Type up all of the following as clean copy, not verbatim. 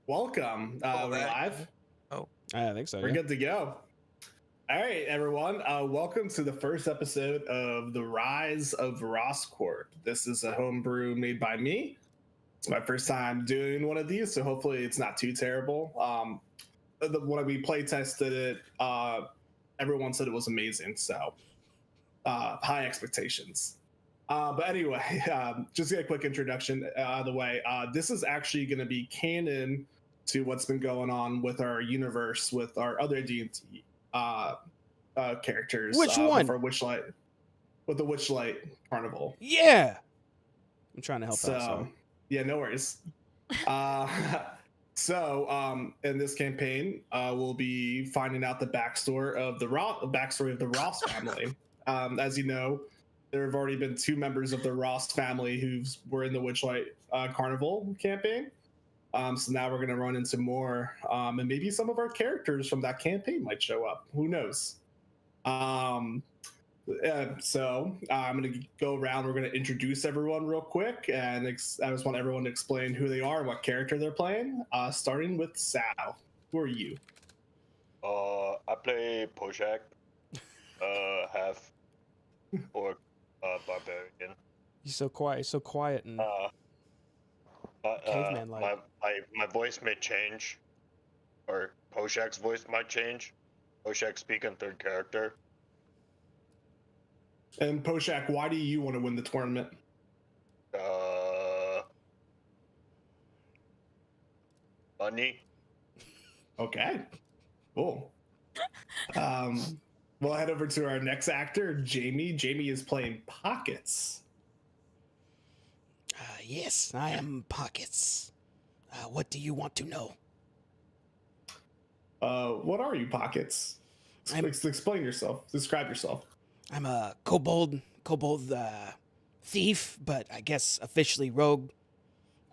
Welcome. We're live. Oh, I think so. We're good to go. All right, everyone. Welcome to the first episode of The Rise of Ross Corp. This is a homebrew made by me. It's my first time doing one of these, so hopefully it's not too terrible. When we play tested it, everyone said it was amazing, so high expectations. But anyway, just a quick introduction out of the way. This is actually going to be canon to what's been going on with our universe, with our other D&D characters. Which one? For Witchlight, with the Witchlight Carnival. Yeah. I'm trying to help So, out. Sorry. yeah, no worries. In this campaign, we'll be finding out the backstory of the Ross family. As you know, there have already been two members of the Ross family who were in the Witchlight Carnival campaign. So now we're going to run into more, and maybe some of our characters from that campaign might show up. Who knows? I'm going to go around. We're going to introduce everyone real quick, and I just want everyone to explain who they are and what character they're playing. Starting with Sal. Who are you? I play Pojak, half orc, barbarian. He's so quiet and caveman like. My voice may change, or Pojak's voice might change. Pojak speak in third character. And Poshak, why do you want to win the tournament? Money. Okay, cool. We'll head over to our next actor, Jamie. Jamie is playing Pockets. Yes, I am Pockets. What do you want to know? What are you, Pockets? Explain yourself. Describe yourself. I'm a kobold thief, but I guess officially rogue.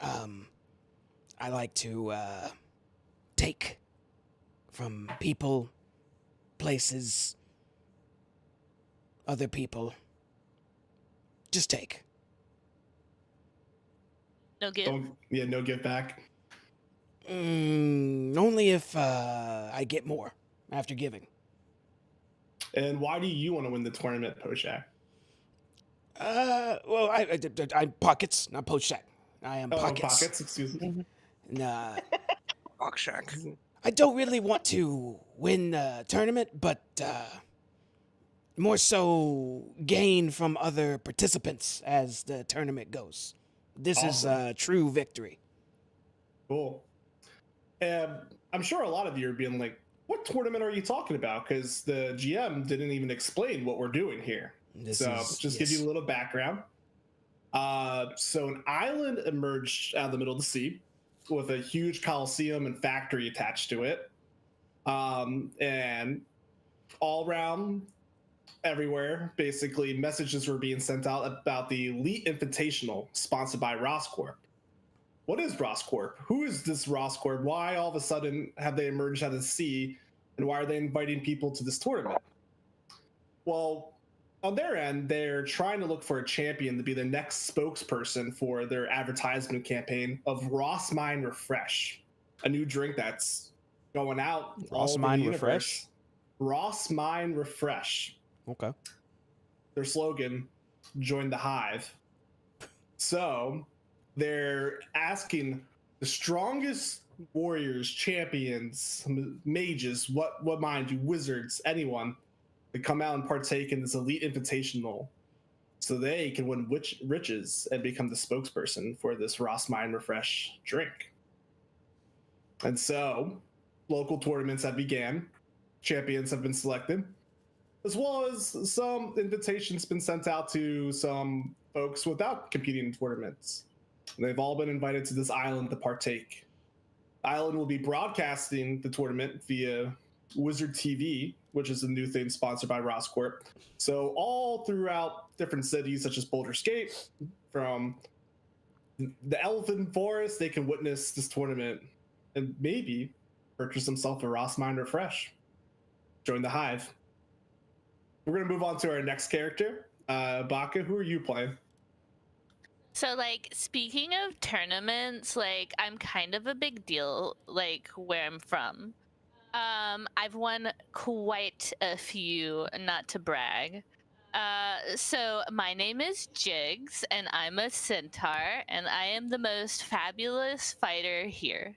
I like to take from people, places, other people. Just take. no give. No give back. Only if I get more after giving. And why do you want to win the tournament, Poshak? Well, I'm Pockets, not Poshak. I am Pockets. Pockets, excuse me. Nah. Rockshak. I don't really want to win the tournament, but more so gain from other participants as the tournament goes. This is a true victory. Cool. I'm sure a lot of you are being like, what tournament are you talking about? Because the GM didn't even explain what we're doing here. Give you a little background. So an island emerged out of the middle of the sea with a huge coliseum and factory attached to it. And all around, everywhere, basically, messages were being sent out about the Elite Invitational sponsored by Ross Corp. What is Ross Corp? Who is this Ross Corp? Why all of a sudden have they emerged out of the sea? And why are they inviting people to this tournament? Well, on their end, they're trying to look for a champion to be the next spokesperson for their advertisement campaign of Ross Mind Refresh, a new drink that's going out. Ross Mind Refresh? Ross Mind Refresh. Okay. Their slogan, join the hive. So they're asking the strongest warriors, champions, mages, what mind you, wizards, anyone, to come out and partake in this Elite Invitational so they can win riches and become the spokesperson for this Ross Mind Refresh drink. And so local tournaments have began, champions have been selected, as well as some invitations been sent out to some folks without competing in tournaments. They've all been invited to this island to partake. The island will be broadcasting the tournament via Wizard TV, which is a new thing sponsored by Ross Corp. So all throughout different cities such as Baldur's Gate, from the Elven Forest, they can witness this tournament and maybe purchase themselves a Ross Mind Refresh. Join the hive. We're going to move on to our next character. Baka, who are you playing? So, like, speaking of tournaments, like, I'm kind of a big deal, like, where I'm from. I've won quite a few, not to brag. So my name is Jigs, and I'm a centaur, and I am the most fabulous fighter here.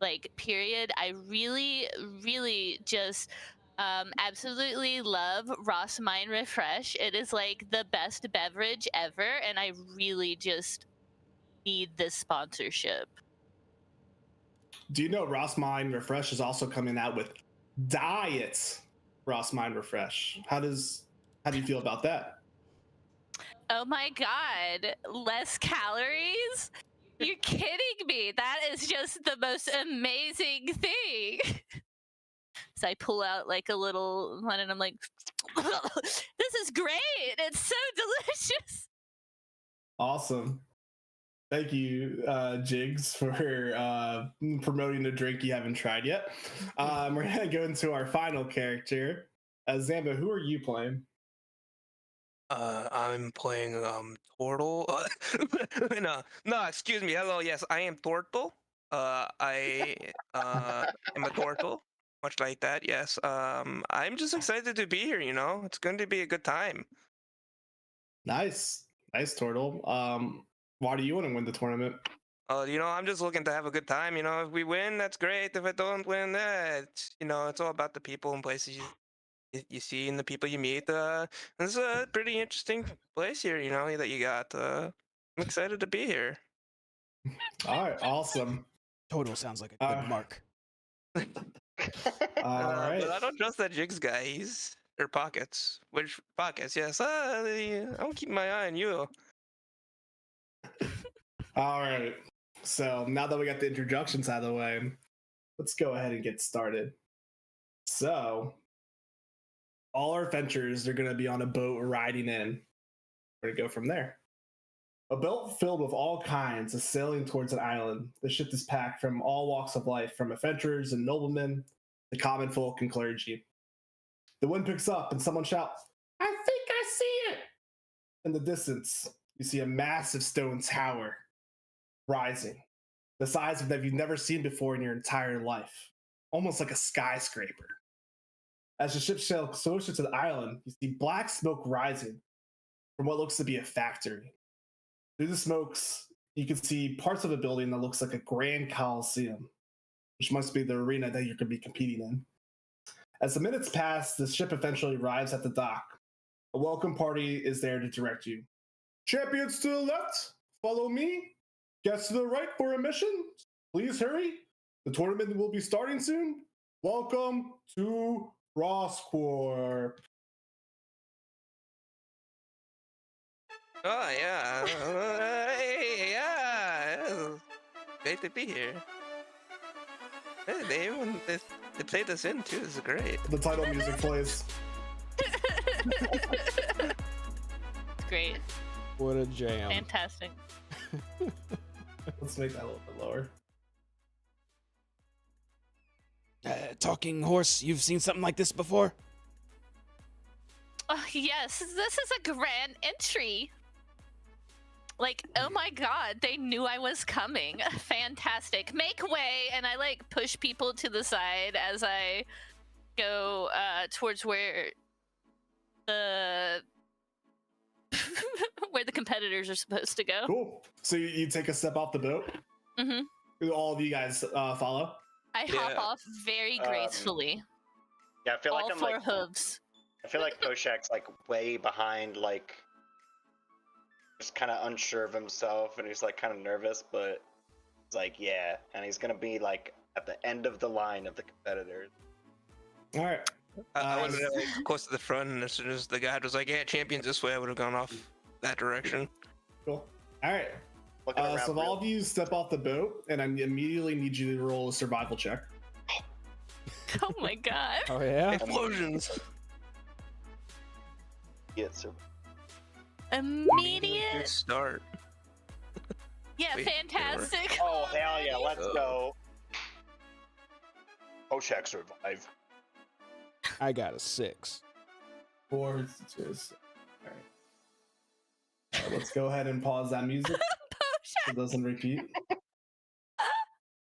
Like, period. I really, really just absolutely love Ross Mine Refresh. It is like the best beverage ever, and I really just need this sponsorship. Do you know Ross Mine Refresh is also coming out with Diet Ross Mine Refresh? How do you feel about that? Oh my god, less calories? You're kidding me. That is just the most amazing thing. So I pull out like a little one and I'm like, this is great. It's so delicious. Awesome. Thank you, Jigs, for promoting a drink you haven't tried yet. We're gonna go into our final character. Zamba, who are you playing? I'm playing Tortle. No, excuse me. Hello, yes, I am Tortle. I am a Tortle, much like that. Yes. I'm just excited to be here. You know, it's going to be a good time. Nice, Turtle. Why do you want to win the tournament? You know, I'm just looking to have a good time. You know, if we win, that's great. If I don't win, you know, it's all about the people and places you see and the people you meet. This is a pretty interesting place here, you know, that you got. I'm excited to be here. All right, awesome. Total sounds like a good mark. All right. But I don't trust that Jigs guy. He's or Pockets. Which Pockets? Yes. I'm keeping my eye on you. All right. So now that we got the introductions out of the way, let's go ahead and get started. So all our adventures are going to be on a boat riding in. We're going to go from there. A boat filled with all kinds is sailing towards an island. The ship is packed from all walks of life, from adventurers and noblemen to common folk and clergy. The wind picks up and someone shouts, "I think I see it!" In the distance, you see a massive stone tower rising, the size of that you've never seen before in your entire life, almost like a skyscraper. As the ship sails closer to the island, you see black smoke rising from what looks to be a factory. Through the smokes, you can see parts of a building that looks like a grand coliseum, which must be the arena that you're going to be competing in. As the minutes pass, the ship eventually arrives at the dock. A welcome party is there to direct you. Champions to the left, follow me. Guests to the right for admission, please hurry. The tournament will be starting soon. Welcome to Ross Corp. Oh yeah. Yeah. Great to be here. Hey, they played us in too. This is great. The title music plays. Great. What a jam. Fantastic. Let's make that a little bit lower. Talking horse, you've seen something like this before? Oh, yes, this is a grand entry. Like, oh my god, they knew I was coming. Fantastic. Make way, and I like push people to the side as I go towards where the where the competitors are supposed to go. Cool. So you take a step off the boat. Mm-hmm. All of you guys follow. I hop off very gracefully. Yeah, I feel all like I'm four like hooves. I feel like Poshak's like way behind, like just kind of unsure of himself, and he's like kind of nervous, but he's like, yeah, and he's gonna be like at the end of the line of the competitors. All right. I would have like close to the front, and as soon as the guy was like, "Yeah, champions this way," I would have gone off that direction. Cool. All right. Looking around So all of you step off the boat, and I immediately need you to roll a survival check. Oh my god. Oh yeah? Explosions. Yes, sir. Good Immediate. start. Yeah, Wait, fantastic. Oh hell yeah, let's go. Poshak survive. I got a 6. 4, 6. All right. Let's go ahead and pause that music so it doesn't repeat.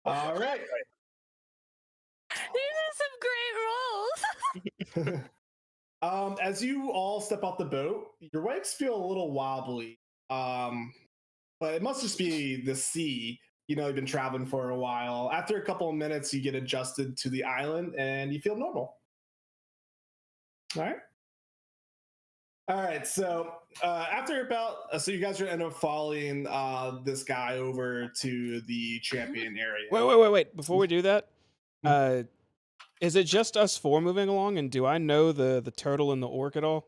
All right. These are some great rolls. As you all step off the boat, your legs feel a little wobbly. But it must just be the sea. You know, you've been traveling for a while. After a couple of minutes, you get adjusted to the island and you feel normal. All right. All right. So after about, so you guys are gonna end up following this guy over to the champion area. Wait. Before we do that, is it just us four moving along? And do I know the turtle and the orc at all?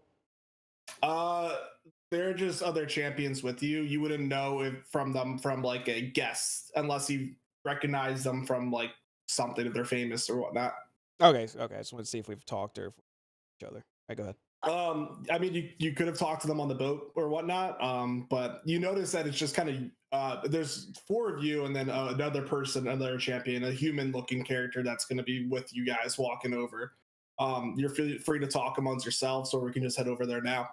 They're just other champions with you. You wouldn't know if from them from like a guest unless you recognize them from like something if they're famous or whatnot. Okay. I just want to see if we've talked or if each other. All right, go ahead. I mean, you could have talked to them on the boat or whatnot, but you notice that it's just kind of there's four of you and then another person, another champion, a human-looking character that's going to be with you guys walking over. You're free to talk amongst yourselves, or we can just head over there now.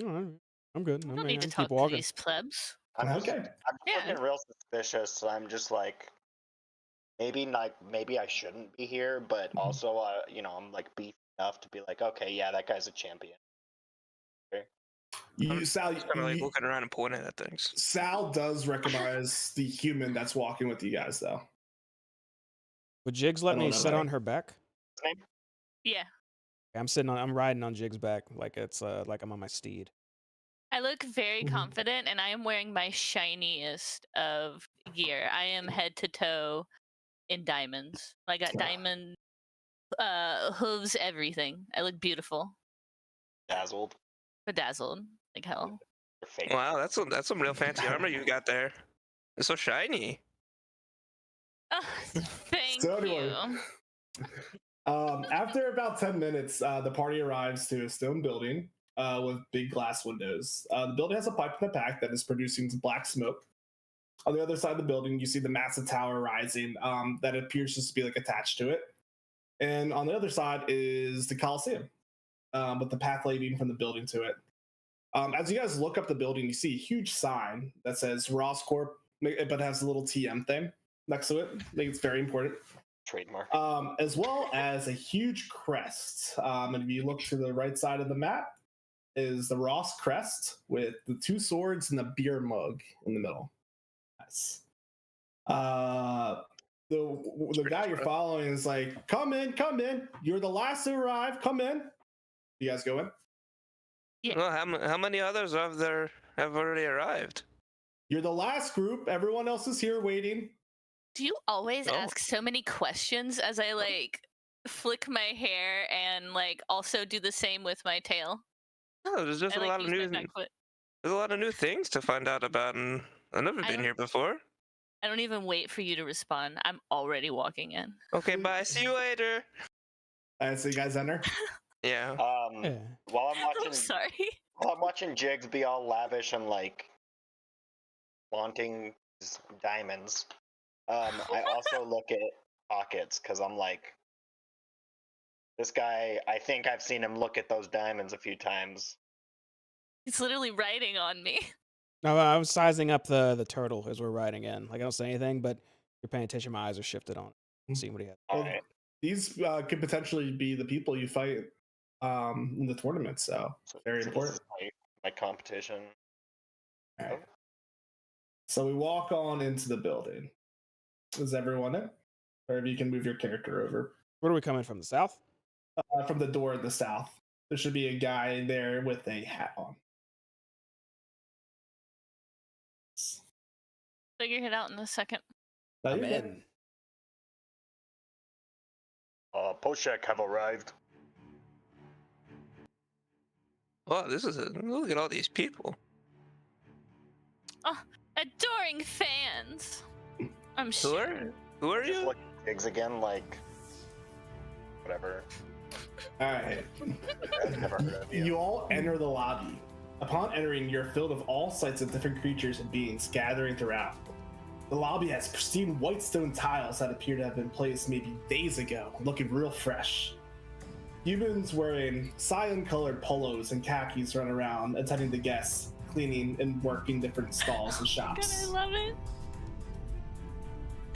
All right. I'm good. I don't need to talk to these plebs. I'm Okay. looking real suspicious. So I'm just like, maybe I shouldn't be here, but also, you know, I'm like beefy enough to be like, okay, yeah, that guy's a champion. Sal, Just kind of like looking around and pointing at things. Sal does recognize the human that's walking with you guys, though. Would Jigs let me sit on her back? Yeah. I'm riding on Jigs' back like it's like I'm on my steed. I look very confident, and I am wearing my shiniest of gear. I am head to toe in diamonds. I got diamond hooves, everything. I look beautiful. Dazzled. Bedazzled, like hell. Wow, that's some real fancy armor you got there. It's so shiny. Oh, thank So you. anyway, after about 10 minutes, the party arrives to a stone building with big glass windows. The building has a pipe in the back that is producing some black smoke. On the other side of the building, you see the massive tower rising that appears just to be like attached to it. And on the other side is the Coliseum with the path leading from the building to it. As you guys look up the building, you see a huge sign that says Ross Corp, but has a little TM thing next to it. I think it's very important. Trademark. As well as a huge crest. And if you look to the right side of the map, is the Ross crest with the two swords and the beer mug in the middle. Nice. The guy you're following is like, come in. You're the last to arrive. Come in. You guys go in? Yeah. Well, how many others have already arrived? You're the last group. Everyone else is here waiting. Do you always ask so many questions as I like flick my hair and like also do the same with my tail? No, there's just I, a like, lot of use my new. back foot. There's a lot of new things to find out about, and I've never been here before. I don't even wait for you to respond. I'm already walking in. Okay, bye. See you later. So you guys enter? Yeah. Yeah. While I'm sorry. while I'm watching Jigs be all lavish and like flaunting his diamonds, I also look at pockets because I'm like, this guy. I think I've seen him look at those diamonds a few times. He's literally writing on me. No, I was sizing up the turtle as we're riding in. Like I don't say anything, but you're paying attention. My eyes are shifted on it. Seeing what he has. All Well, right. These could potentially be the people you fight in the tournament, so very important. This is my competition. All right. So we walk on into the building. Is everyone in? Or if you can move your character over. Where are we coming from? The south? From the door in the south. There should be a guy there with a hat on. Figure it out in a second. No, I'm you're good. in. Poshek have arrived. Wow, look at all these people. Oh, adoring fans. I'm sure. Who are Just you? look at Jigs again, like whatever. All right. I've never heard of you. You all enter the lobby. Upon entering, you're filled with all sights of different creatures and beings gathering throughout. The lobby has pristine white stone tiles that appear to have been placed maybe days ago, looking real fresh. Humans wearing cyan-colored polos and khakis run around, attending to guests, cleaning and working different stalls and God, I shops. love it.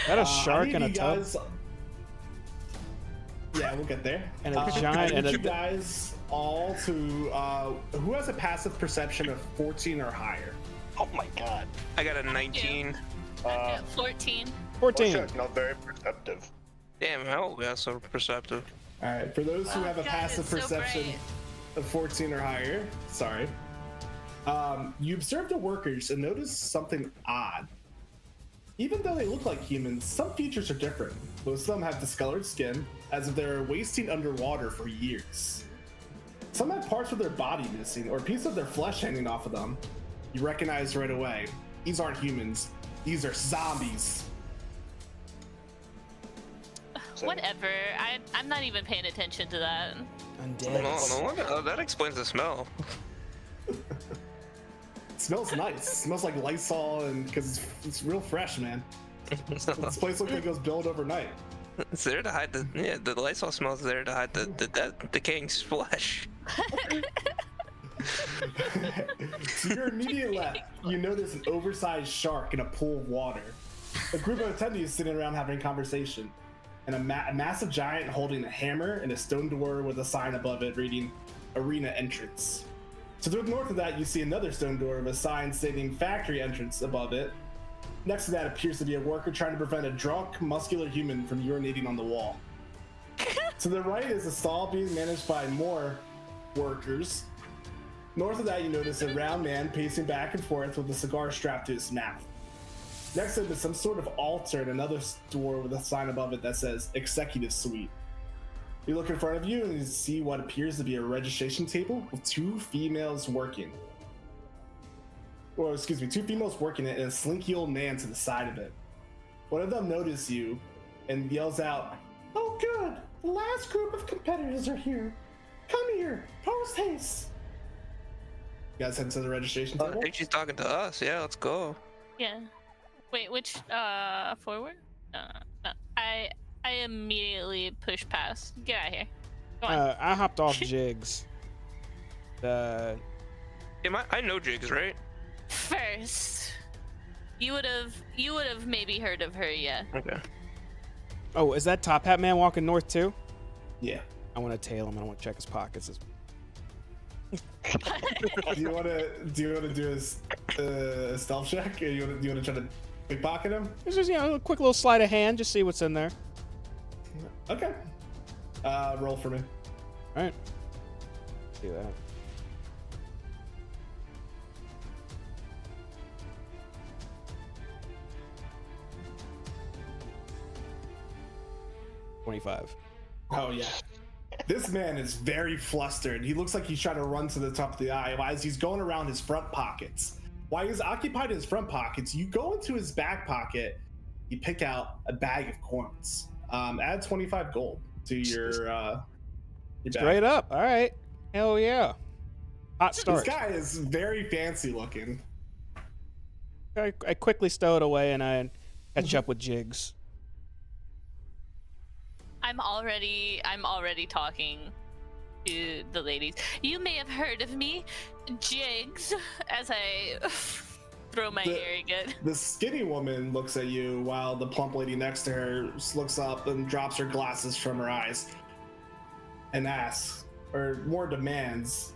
Is that a shark I in need a you tub? guys- Yeah, we'll get there. And a I giant need and you a guys all to who has a passive perception of 14 or higher. Oh my god. I got a 19. Yeah, 14. 14. Shit, not very perceptive. Damn, how we are so perceptive. All right, for those who Oh, have a God, passive it's so perception bright. of 14 or higher, sorry, you observe the workers and notice something odd. Even though they look like humans, some features are different. Most of them have discolored skin, as if they're wasting underwater for years. Some have parts of their body missing, or a piece of their flesh hanging off of them. You recognize right away, these aren't humans, these are zombies. So, Whatever. I'm not even paying attention to that. Undead. No wonder. Oh, that explains the smell. It smells nice. It smells like Lysol, and because it's real fresh, man. This place looks like it was built overnight. It's there to hide the Lysol smells there to hide the decaying flesh. To your immediate left, you notice an oversized shark in a pool of water. A group of attendees sitting around having a conversation, and a massive giant holding a hammer and a stone door with a sign above it reading "Arena Entrance." To the north of that, you see another stone door with a sign stating "Factory Entrance" above it. Next to that appears to be a worker trying to prevent a drunk, muscular human from urinating on the wall. To the right is a stall being managed by more workers. North of that, you notice a round man pacing back and forth with a cigar strapped to his mouth. Next to him is some sort of altar and another door with a sign above it that says Executive Suite. You look in front of you and you see what appears to be a registration table with two females working. Two females working it and a slinky old man to the side of it. One of them notices you and yells out, "Oh good, the last group of competitors are here. Come here, post haste." You guys head to the registration I table? think she's talking to us. Yeah, let's go. Yeah. Wait, which forward? No. I immediately push past. Get out of here. Go on. I hopped off Jigs. I know Jigs, right? First, you would have maybe heard of her, yeah. Okay. Oh, is that Top Hat Man walking north too? Yeah. I want to tail him. I want to check his pockets. Do you want to do a stealth check, or do you want to try to pickpocket him? It's just a quick little sleight of hand, just see what's in there. Okay. Roll for me. All right. Do that. $25. Oh yeah. This man is very flustered. He looks like he's trying to run to the top of the aisle as he's going around his front pockets. While he's occupied in his front pockets, you go into his back pocket, you pick out a bag of coins. Add 25 gold to your bag. Straight up. All right. Hell yeah. Hot This start. guy is very fancy looking. I quickly stow it away and I catch up with Jigs. I'm already talking to the ladies. You may have heard of me, Jigs, as I throw my hair again. The skinny woman looks at you while the plump lady next to her looks up and drops her glasses from her eyes and asks, or more demands,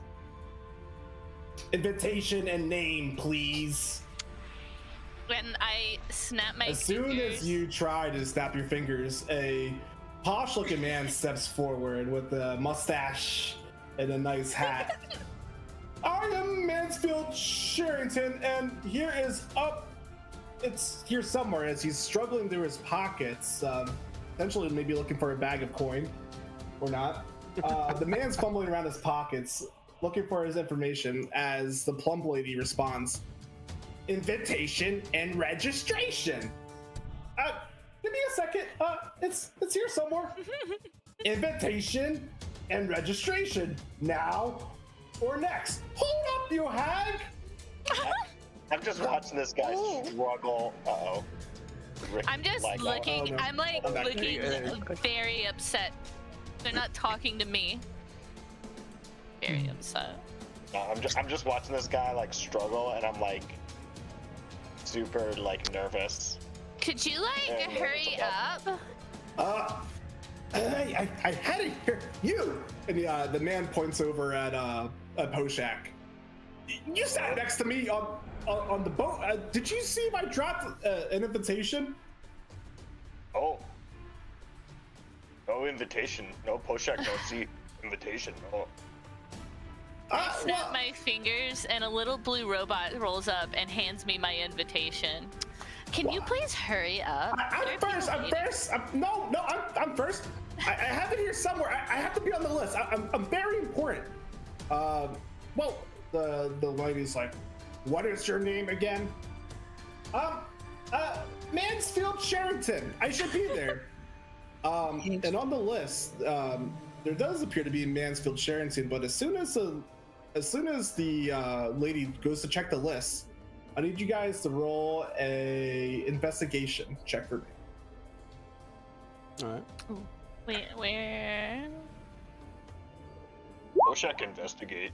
"Invitation and name, please." When I snap my As soon fingers, as you try to snap your fingers, a posh-looking man steps forward with a mustache and a nice hat. "I am Mansfield Sherrington, and here is it's here somewhere," as he's struggling through his pockets, potentially maybe looking for a bag of coin, or not. The man's fumbling around his pockets, looking for his information, as the plump lady responds, "Invitation and registration." Give me a second. It's here somewhere. "Invitation and registration. Now or next." Hold up, you hag! I'm just watching this guy struggle. Uh-oh. I'm just Like, looking. oh, no. I'm like I'm back. looking very upset. They're not talking to me. very upset. No, I'm just watching this guy like struggle, and I'm like super like nervous. Could you like Yeah, no, hurry it's up? I had it here. You! And the man points over at Poshak. You sat next to me on the boat. Did you see if I dropped an invitation? Oh. No invitation. No Poshak, no see invitation. No. I snap my fingers, and a little blue robot rolls up and hands me my invitation. Can you please hurry up? I'm first. I'm first. I have it here somewhere. I have to be on the list. I'm very important. Well, the lady's like, what is your name again? Mansfield Sherrington. I should be there. And on the list, there does appear to be Mansfield Sherrington, but as soon as the lady goes to check the list, I need you guys to roll a investigation check for me. All right. Wait, where? Poshak investigate.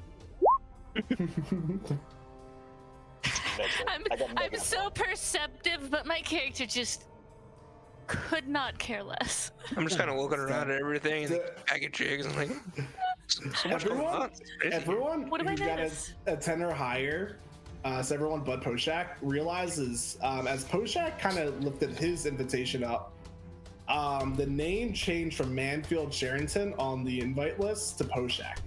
I'm so perceptive, but my character just could not care less. I'm just kind of looking around at everything and back at Jigs and like, so much going on. Everyone What do I who's got notice? a 10 or higher, so everyone but Poshak, realizes as Poshak kind of lifted his invitation up, the name changed from Mansfield Sherrington on the invite list to Poshak.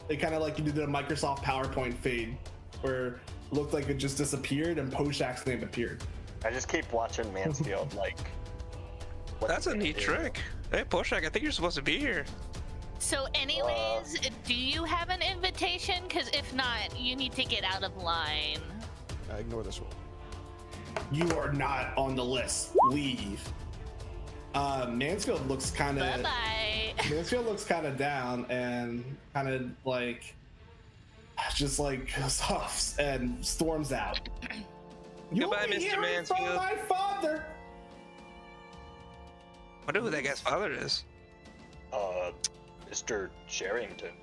They kind of like you did a Microsoft PowerPoint fade, where it looked like it just disappeared and Poshak's name appeared. I just keep watching Mansfield like. what's That's he a gonna neat do? trick. Hey, Poshak, I think you're supposed to be here. So anyways, do you have an invitation? Because if not, you need to get out of line. Ignore this one. You are not on the list. Leave. Mansfield looks kind of. Bye-bye. Mansfield looks kind of down and kind of like, just like huffs and storms out. Goodbye, You'll be Mr. hearing from Mansfield. my father. Wonder who that guy's father is. Mr. Sherrington.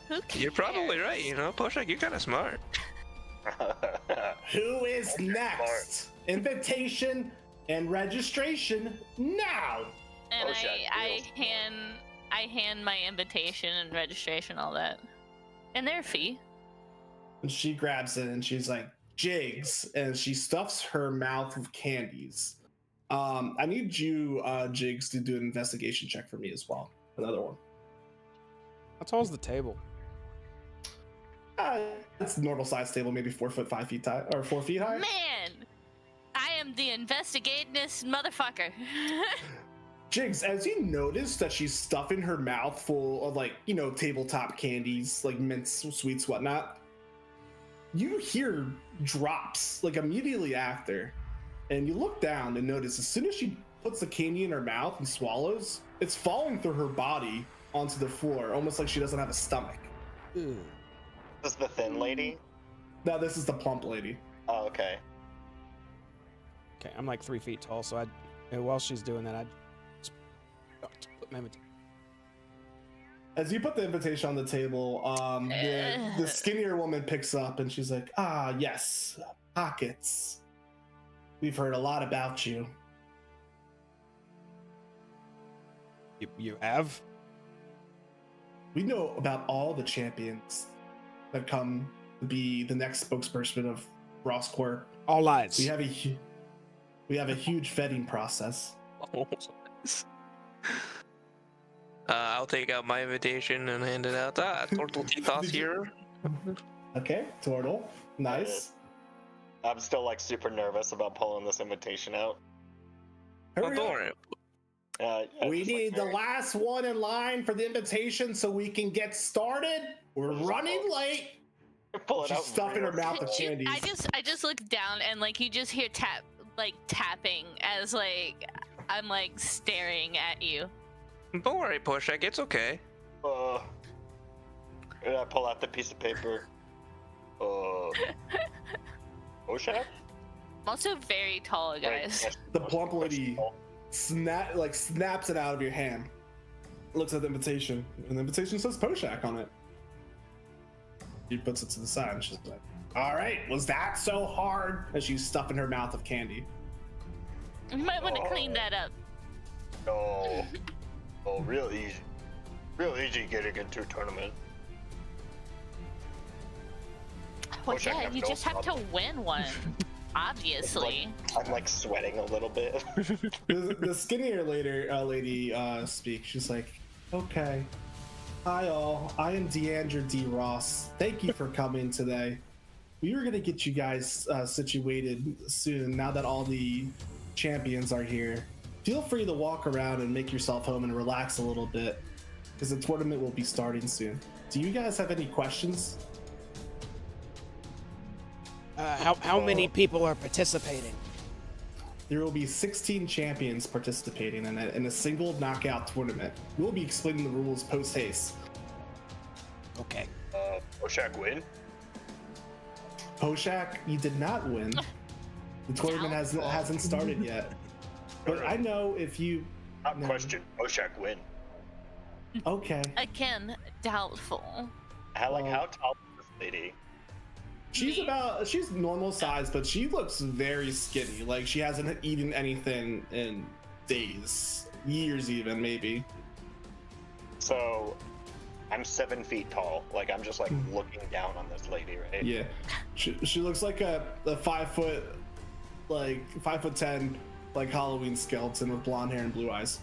Who cares? You're probably right, you know, Poshak, you're kind of smart. Who is next? Invitation and registration now. And Oh, shit, I deals. hand my invitation and registration, all that, and their fee. And she grabs it and she's like, Jigs, and she stuffs her mouth with candies. I need you, Jigs, to do an investigation check for me as well. Another one. How tall is the table? It's a normal size table, maybe 4 foot 5 feet high, or 4 feet high. Man, I am the investigatingness motherfucker. Jigs, as you notice that she's stuffing her mouth full of, like, you know, tabletop candies, like mints, sweets, whatnot, you hear drops, like, immediately after. And you look down and notice as soon as she puts the candy in her mouth and swallows, it's falling through her body onto the floor, almost like she doesn't have a stomach. Ew. This is the thin lady. No, this is the plump lady. Oh, okay. Okay, I'm like 3 feet tall, so and while she's doing that, put my As you put the invitation on the table, the skinnier woman picks up and she's like, ah, yes, pockets. We've heard a lot about you. You have? We know about all the champions that come to be the next spokesperson of Ross Corp. All lies. We have a huge vetting process. I'll take out my invitation and hand it out. Turtle Titos Did you- here. Okay, Turtle. Nice. I'm still like super nervous about pulling this invitation out. Oh, Hurry don't up. worry. We just, like, need the very- last one in line for the invitation so we can get started. We're running late. Pull it She's out stuffing her real mouth with slow. candies. I just look down and like you just hear tapping as like I'm like staring at you. Don't worry, Poshak, it's okay. And I pull out the piece of paper. Poshak? I'm also very tall, guys. The plump lady snaps it out of your hand. looks at the invitation, and the invitation says Poshak on it. She puts it to the side, and she's like, "All right, was that so hard?" As she's stuffing her mouth of candy. You might want to clean that up. No. Oh, real easy. Real easy getting into a tournament. Well, Wish I yeah, could you have just no have to win one. Obviously. I'm like sweating a little bit. The skinnier lady speaks. She's like, "Okay, hi all. I am Deandra D. Ross. Thank you for coming today. We were gonna get you guys situated soon. Now that all the champions are here, feel free to walk around and make yourself home and relax a little bit, because the tournament will be starting soon. Do you guys have any questions?" How many people are participating? There will be 16 champions participating in a single knockout tournament. We'll be explaining the rules post haste. Okay. Poshak win? Poshak, you did not win. The tournament hasn't started yet. But I know if you... Top question, Poshak win? Okay. Again, doubtful. How tall is this lady? She's normal size, but she looks very skinny. Like she hasn't eaten anything in days, years even, maybe. So, I'm 7 feet tall. Like I'm just like looking down on this lady, right? Yeah. She looks like a 5 foot, like 5'10", like Halloween skeleton with blonde hair and blue eyes.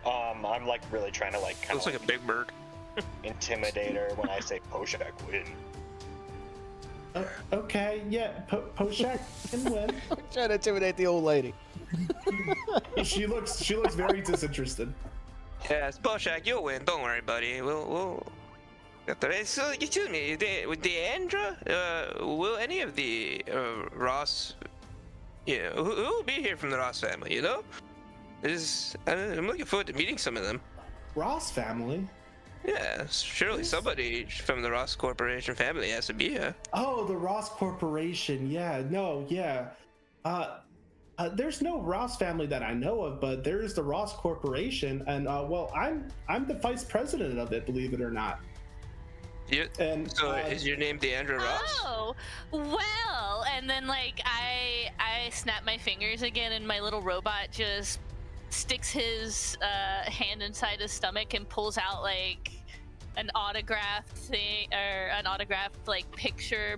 I'm like really trying to like kind Looks of like a big bird. intimidate her when I say Poshak win. Okay, yeah, Poshak can win. I'm trying to intimidate the old lady. She looks very disinterested. Yes, Poshak, you'll win. Don't worry, buddy. We'll. So, excuse me, Deandra, will any of the Ross, who will be here from the Ross family? You know, I'm looking forward to meeting some of them. Ross family? Yeah, surely somebody from the Ross Corporation family has to be here. Oh, the Ross Corporation. Yeah, no, yeah. There's no Ross family that I know of, but there is the Ross Corporation, and well, I'm the vice president of it, believe it or not. And so is your name Deandra Ross? Oh, well, and then like I snap my fingers again, and my little robot just sticks his hand inside his stomach and pulls out like an autographed thing, or an autographed like picture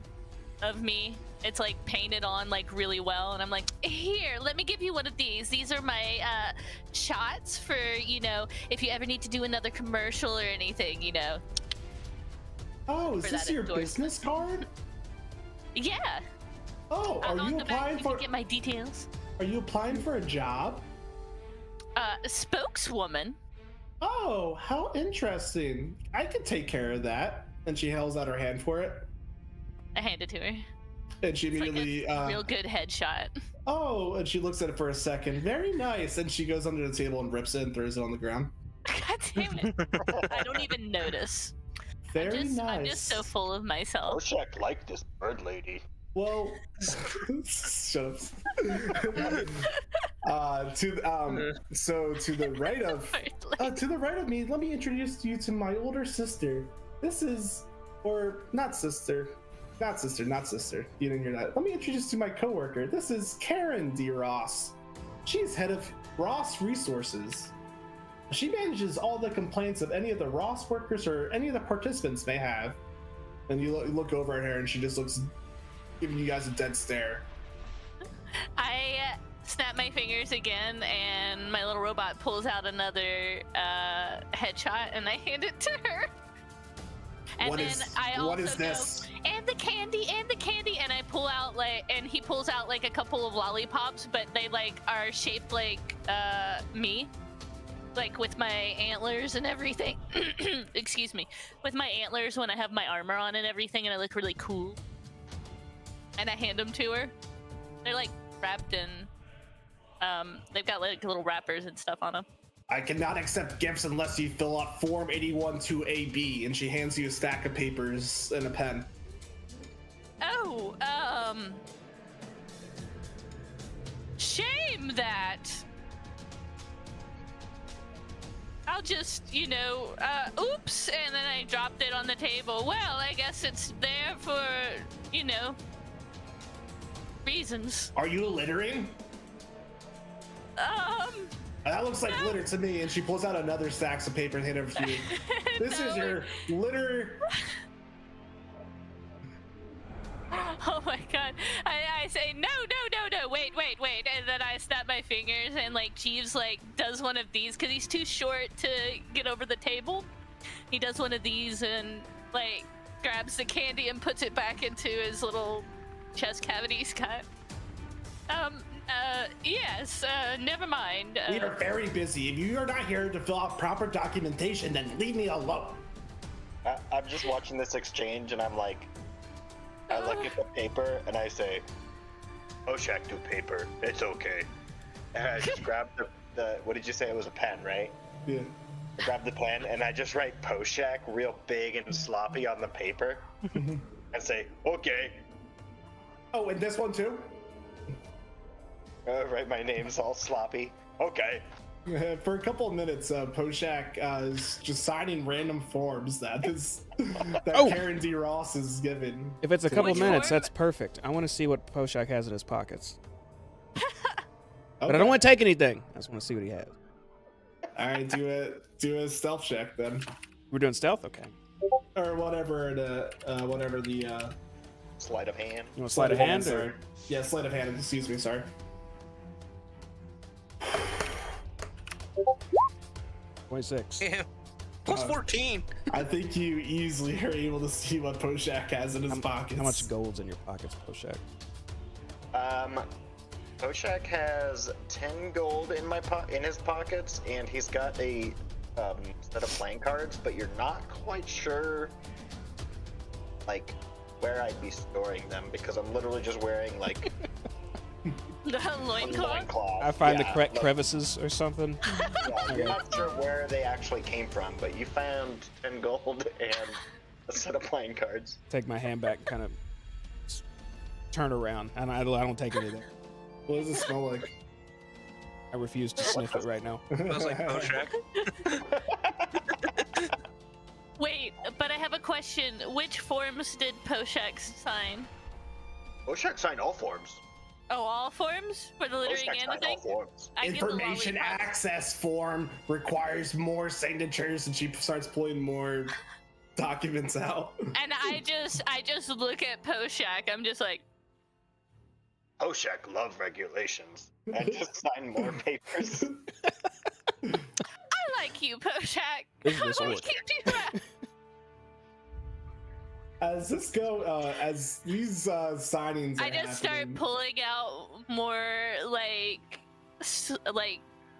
of me. It's like painted on like really well, and I'm like, here, let me give you one of these. These are my shots for, if you ever need to do another commercial or anything, Oh, is for this that your endorsement. business card? Yeah. Oh, I'll are go in you the back applying so you for? can get my details. Are you applying for a job? Spokeswoman. Oh, how interesting. I could take care of that. And she holds out her hand for it. I hand it to her. And she It's like immediately, a real good headshot. oh, and she looks at it for a second. Very nice. And she goes under the table and rips it and throws it on the ground. God damn it. I don't even notice. Very nice. I'm just so full of myself. Poshak liked this bird lady. Well, shut up. So to the right of me, let me introduce you to my older sister. This is, or not sister. You didn't hear that. Let me introduce you to my coworker. This is Karen D. Ross. She's head of Ross Resources. She manages all the complaints of any of the Ross workers or any of the participants may have. And you look over at her, and she just looks, giving you guys a dead stare. I snap my fingers again, and my little robot pulls out another headshot, and I hand it to her. And I also what is this? go, and the candy, and I pull out and he pulls out like a couple of lollipops, but they like are shaped like me, like with my antlers and everything. Excuse me, with my antlers when I have my armor on and everything, and I look really cool. And I hand them to her. They're like wrapped in, they've got like little wrappers and stuff on them. I cannot accept gifts unless you fill out Form 81-2AB, and she hands you a stack of papers and a pen. Oh, shame that. I'll just, oops, and then I dropped it on the table. Well, I guess it's there for, reasons. Are you littering? That looks like litter to me. And she pulls out another stacks of paper and hand over to you. This is your litter. Oh my god. I say, no, wait. And then I snap my fingers and like Jeeves like does one of these because he's too short to get over the table. He does one of these and like grabs the candy and puts it back into his little chest cavity he's got. Yes, never mind. We are very busy. If you are not here to fill out proper documentation, then leave me alone. I'm just watching this exchange and I'm like, I look at the paper and I say, Poshak do paper, it's okay. And I just grab the what did you say? It was a pen, right? Yeah. I grab the pen and I just write Poshak real big and sloppy on the paper and say, okay. Oh, and this one too? Write my name's all sloppy. Okay. For a couple of minutes, Poshak is just signing random forms that Karen D. Ross is given. If it's a couple Which minutes, form? that's perfect. I want to see what Poshak has in his pockets. Okay. But I don't want to take anything. I just want to see what he has. All right, do a stealth check then, We're doing stealth? Okay. or whatever the Sleight of hand. You want sleight of hand? sorry. Or? Yeah, sleight of hand. Excuse me, sorry. 26. Damn. Plus 14. I think you easily are able to see what Poshak has in his pockets. How much gold's in your pockets, Poshak? Poshak has 10 gold in his pockets, and he's got a set of playing cards, but you're not quite sure, like, where I'd be storing them because I'm literally just wearing like The a loincloth? loincloth. I find the Yeah, correct like, crevices or something. yeah, you're not sure where they actually came from, but you found 10 gold and a set of playing cards. Take my hand back and kind of turn around. And I don't take anything. What does it smell like? I refuse to sniff it right now. Smells like Poshak. Wait, but I have a question. Which forms did Poshak sign? Poshak signed all forms. Oh, all forms? For the littering Poshak and the signed all thing? forms. I get the Information lollipop. access form requires more signatures, and she starts pulling more documents out. And I just look at Poshak. I'm just like, Poshak love regulations and just sign more papers. I like you, Poshak. This is Why this you orc. can't do that? As this as these signings, I are just start happening- pulling out more like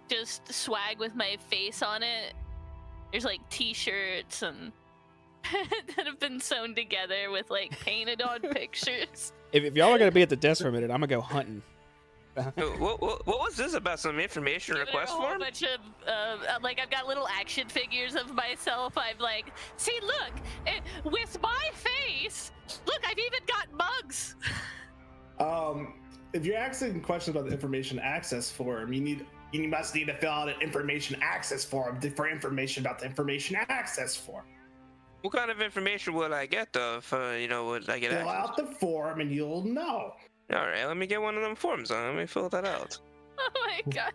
just swag with my face on it. There's like t-shirts and that have been sewn together with like painted on pictures. If y'all are going to be at the desk for a minute, I'm going to go hunting. What was this about? Some information Giving her request a whole form? bunch of like I've got little action figures of myself. I'm like, see, look, with my face. Look, I've even got mugs. If you're asking questions about the information access form, you must need to fill out an information access form for information about the information access form. What kind of information would I get though? Would I get Fill out access? the form and you'll know. All right, let me get one of them forms. Let me fill that out. Oh my god,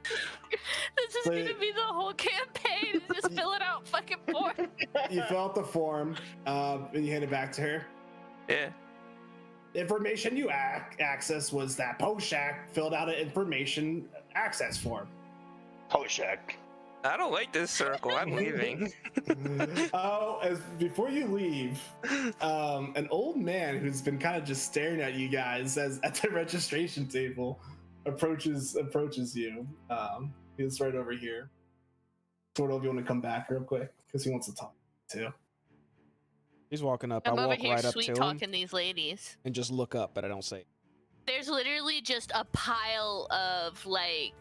this is Wait. gonna be the whole campaign. Just fill it out, fucking form. You fill out the form and you hand it back to her. Yeah. The information you access was that Poshak filled out an information access form. Poshak. I don't like this circle. I'm leaving. Before you leave, an old man who's been kind of just staring at you guys at the registration table approaches you. He's right over here. Sort of, you want to come back real quick because he wants to talk too. He's walking up. I'm I over walk here right up sweet to him talking these ladies. and just look up, but I don't say. There's literally just a pile of like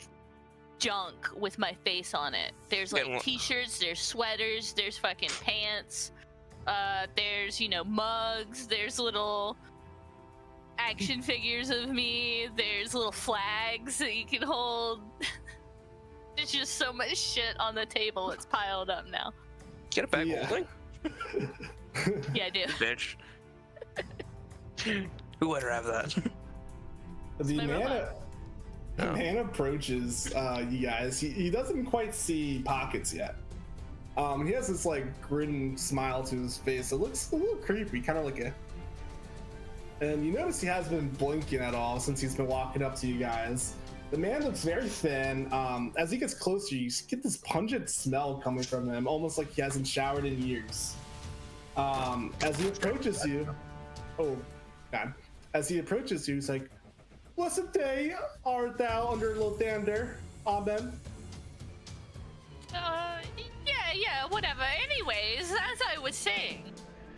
junk with my face on it. There's Get like one. t-shirts, there's sweaters, there's fucking pants, there's mugs, there's little action figures of me, there's little flags that you can hold. There's just so much shit on the table. It's piled up now. Get it back, Yeah. holding. Yeah, I do. Bitch. Who would have that? The my man, robot. the Oh. man approaches you guys. He doesn't quite see pockets yet. He has this like grin smile to his face. It looks a little creepy, kind of like a. And you notice he has been blinking at all since he's been walking up to you guys. The man looks very thin. As he gets closer, you get this pungent smell coming from him, almost like he hasn't showered in years. As he approaches you, oh God! As he approaches you, he's like, "Blessed day art thou under Lothander, amen." Yeah, whatever. Anyways, as I was saying.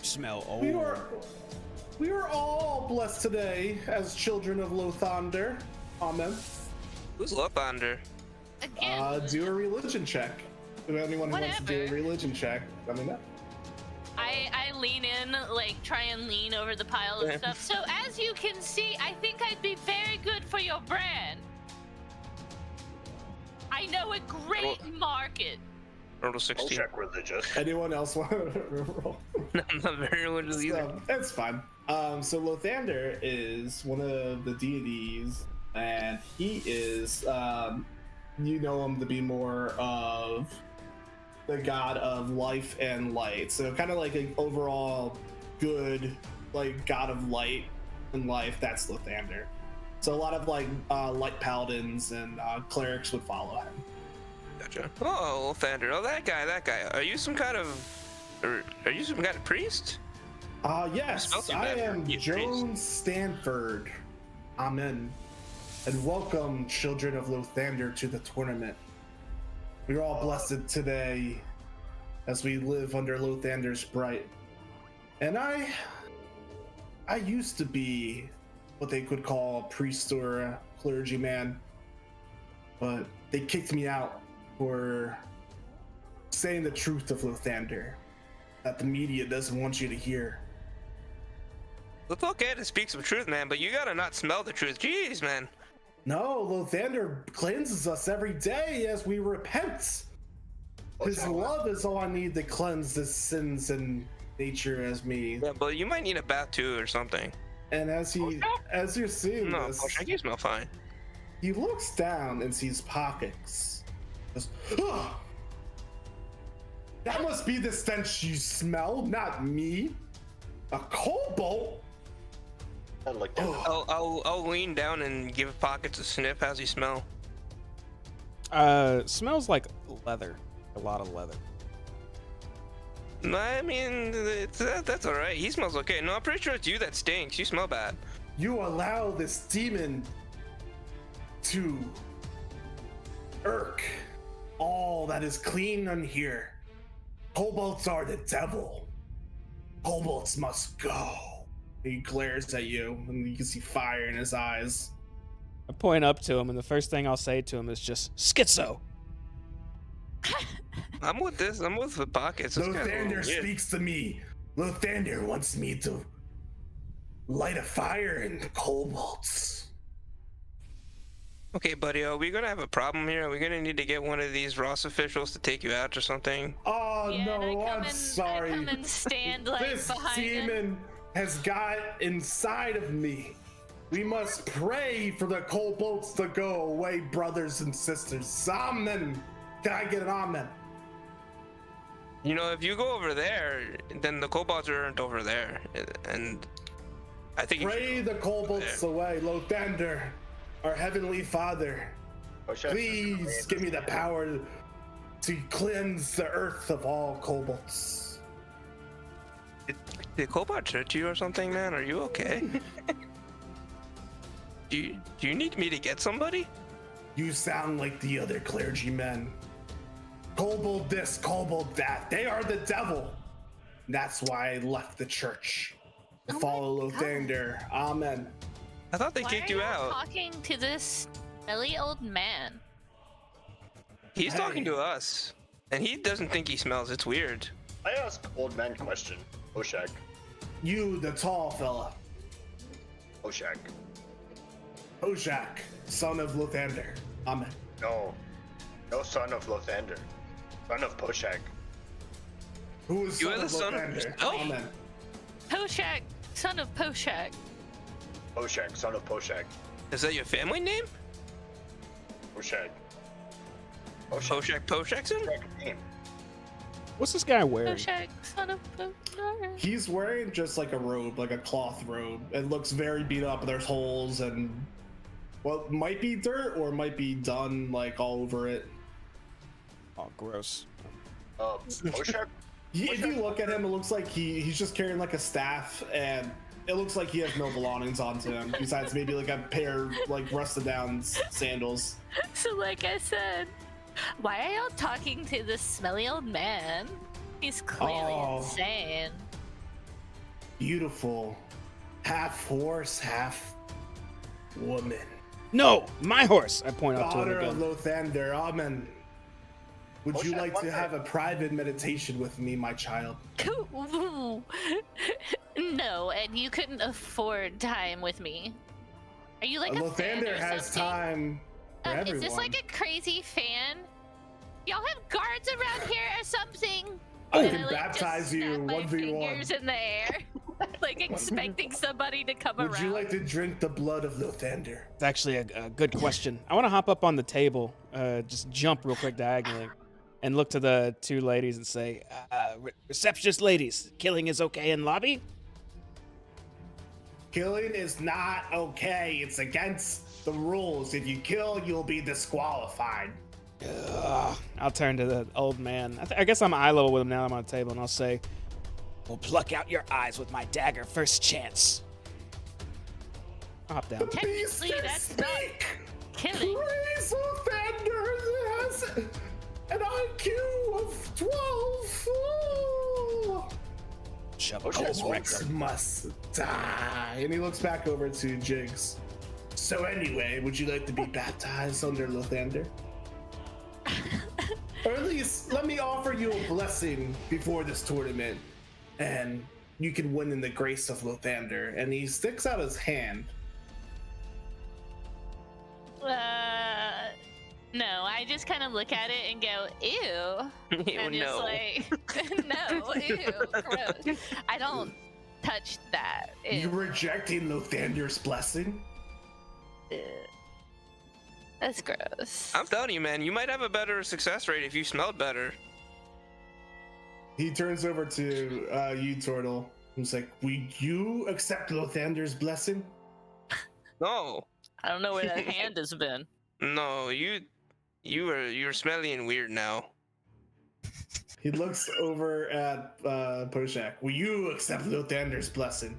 Smell old. We are all blessed today as children of Lothander, amen. Who's Lothander? Again, Do a religion check. If anyone who wants to do a Whatever. religion check, let me know. I lean in, like, try and lean over the pile of Yeah. stuff. So as you can see, I think I'd be very good for your brand. I know a great market. Roll 16. Check religious. Anyone else want to roll? No, I'm not very religious either. So, that's fine. So Lothander is one of the deities, and he is, you know him to be more of the god of life and light. So kind of like an overall good, like god of light and life. That's Lothander. So a lot of like light paladins and clerics would follow him. Gotcha. Oh, Lothander. Oh, that guy. Are you some kind of priest? Yes, Smells too I bad for am you, Joan Stanford. Amen. And welcome, children of Lothander, to the tournament. We are all blessed today as we live under Lothander's bright. And I used to be what they could call a priest or a clergyman, but they kicked me out for saying the truth of Lothander that the media doesn't want you to hear. It's okay to speak some truth, man, but you gotta not smell the truth. Jeez, man. No, Lothander cleanses us every day as we repent. His love is all I need to cleanse the sins and nature as me. Yeah, but you might need a bath too or something. And as you're seeing No, this, you smell fine. he looks down and sees pockets. Goes, "Ah! That must be the stench you smell, not me. A cobalt? I looked at I'll lean down and give Pockets a sniff. How's he smell? Smells like leather. A lot of leather. I mean, that's all right. He smells okay. No, I'm pretty sure it's you that stinks. You smell bad. You allow this demon to irk all that is clean on here. Kobolds are the devil. Kobolds must go. He glares at you, and you can see fire in his eyes. I point up to him, and the first thing I'll say to him is just schizo. I'm with this. I'm with the Pockets. This guy's a little Lothander weird. speaks to me. Lothander wants me to light a fire in the kobolds. Okay, buddy, are we gonna have a problem here? Are we gonna need to get one of these Ross officials to take you out or something? Oh Yeah, and I no, come I'm and- sorry. I come and stand like This behind him. demon has got inside of me. We must pray for the kobolds to go away, brothers and sisters. Amen. Can I get an amen? You know, if you go over there, then the kobolds aren't over there, and I think you should Pray go the kobolds there. away, Lothander, our heavenly Father. Please give me the power to cleanse the earth of all kobolds. Did kobold hurt you or something, man? Are you okay? do you need me to get somebody? You sound like the other clergymen. Kobold this, kobold that. They are the devil. That's why I left the church. To Oh follow my God. Lothander. Amen. I thought they Why kicked are you you out. talking to this smelly old man? He's talking Hey. to us, and he doesn't think he smells. It's weird. I ask old man question. Oshak. You, the tall fella. Oshak. Ojak, son of Lothander. Amen. No. No son of Lothander. Son of Poshak. Who is You son are of the son of Lothander? yourself? Amen. Poshak, son of Poshak. Poshak, son of Poshak. Is that your family name? Poshak. Poshak Poshakson? Poshak name. What's this guy wearing? Poshak, son of Poshak. He's wearing just like a robe, like a cloth robe. It looks very beat up. There's holes and, well, might be dirt or might be done like all over it. Oh, gross. Poshak? If you look at him, it looks like he's just carrying like a staff, and it looks like he has no belongings onto him besides maybe like a pair like rusted down sandals. So like I said, why are y'all talking to this smelly old man? He's clearly insane. Beautiful, half horse, half woman. No, my horse. I point out to him Daughter of again. Lothander, amen. Would you Poshak, like to have a private meditation with me, my child? No, and you couldn't afford time with me. Are you like a fan Lothander or has something? time for everyone. Is this like a crazy fan? Y'all have guards around here or something? I And can just baptize you snap my 1v1. fingers in the air, like expecting somebody to come Would around. you like to drink the blood of Lothander? It's actually a good question. I want to hop up on the table, just jump real quick diagonally, and look to the two ladies and say, receptionist ladies, killing is okay in lobby? Killing is not okay. It's against the rules. If you kill, you'll be disqualified. I'll turn to the old man. I guess I'm eye level with him now. I'm on the table, and I'll say, "We'll pluck out your eyes with my dagger first chance." I'll hop down. Technically, that's not killing. Praise Lothander has an IQ of 12. Oh. Shove a cold rectum. Must die. And he looks back over to Jigs. So anyway, would you like to be baptized under Lothander? Or at least let me offer you a blessing before this tournament, and you can win in the grace of Lothander. And he sticks out his hand. No, I just kind of look at it and go, ew. Ew, I'm just no. like, no, ew, gross. I don't touch that. You Ew. rejecting Lothander's blessing? Ew. That's gross. I'm telling you, man, you might have a better success rate if you smelled better. He turns over to you, Turtle. He's like, "Would you accept Lothander's blessing?" No, I don't know where that hand has been. no, you're smelly and weird now. He looks over at Poshak. Will you accept Lothander's blessing?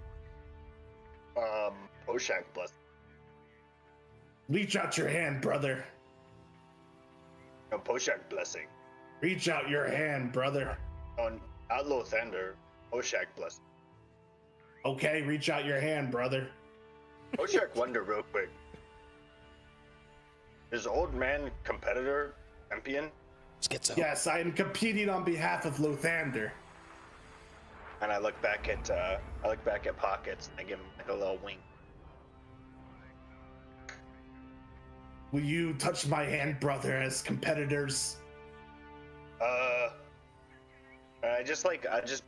Poshak bless. Reach out your hand, brother. No, Poshak blessing. Reach out your hand, brother. On not Lothander. Poshak blessing. Okay, reach out your hand, brother. Poshak wonder real quick. Is old man competitor champion? Schizo. Yes, I am competing on behalf of Lothander. And I look back at Pockets and I give him like a little wink. Will you touch my hand, brother, as competitors? I just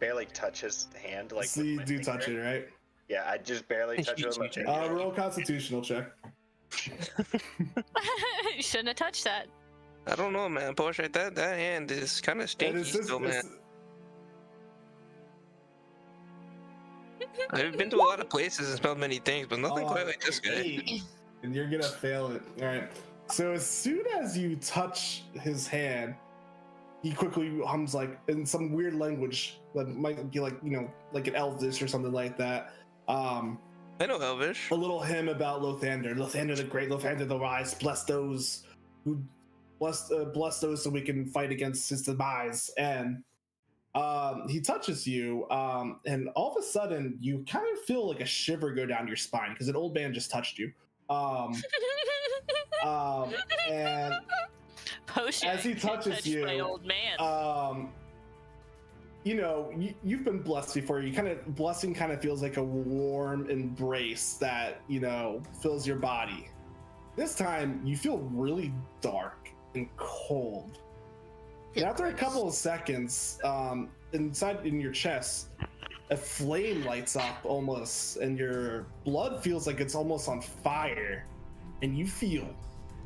barely touch his hand like. So with you my do touch it, finger. right? Yeah, I just barely touch it with my You finger. Roll constitutional check. You shouldn't have touched that. I don't know, man. Porsche, that hand is kind of And stinky it's just, still, man. it's- I've been to a lot of places and smelled many things, but nothing quite like this guy. 8, and you're gonna fail it. All right. So as soon as you touch his hand, he quickly hums like in some weird language that might be like, you know, like an Elvish or something like that. I know Elvish. A little hymn about Lothander. Lothander the Great, Lothander the Wise. Bless those who bless those so we can fight against his demise. And he touches you, and all of a sudden you kind of feel like a shiver go down your spine because an old man just touched you. And Potion. as he touches you, my old man. you know, you've been blessed before. Blessing kind of feels like a warm embrace that, you know, fills your body. This time you feel really dark and cold. And Feel after a gross. couple of seconds, inside in your chest, a flame lights up almost, and your blood feels like it's almost on fire, and you feel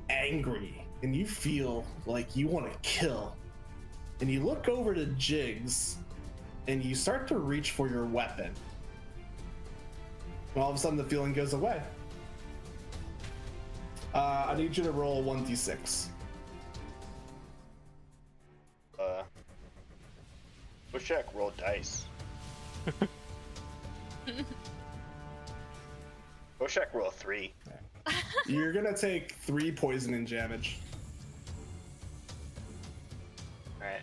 angry, and you feel like you want to kill. And you look over to Jigs, and you start to reach for your weapon. And all of a sudden, the feeling goes away. I need you to roll 1d6. Poshak roll dice. Poshak roll 3. You're gonna take 3 poisoning damage. Alright.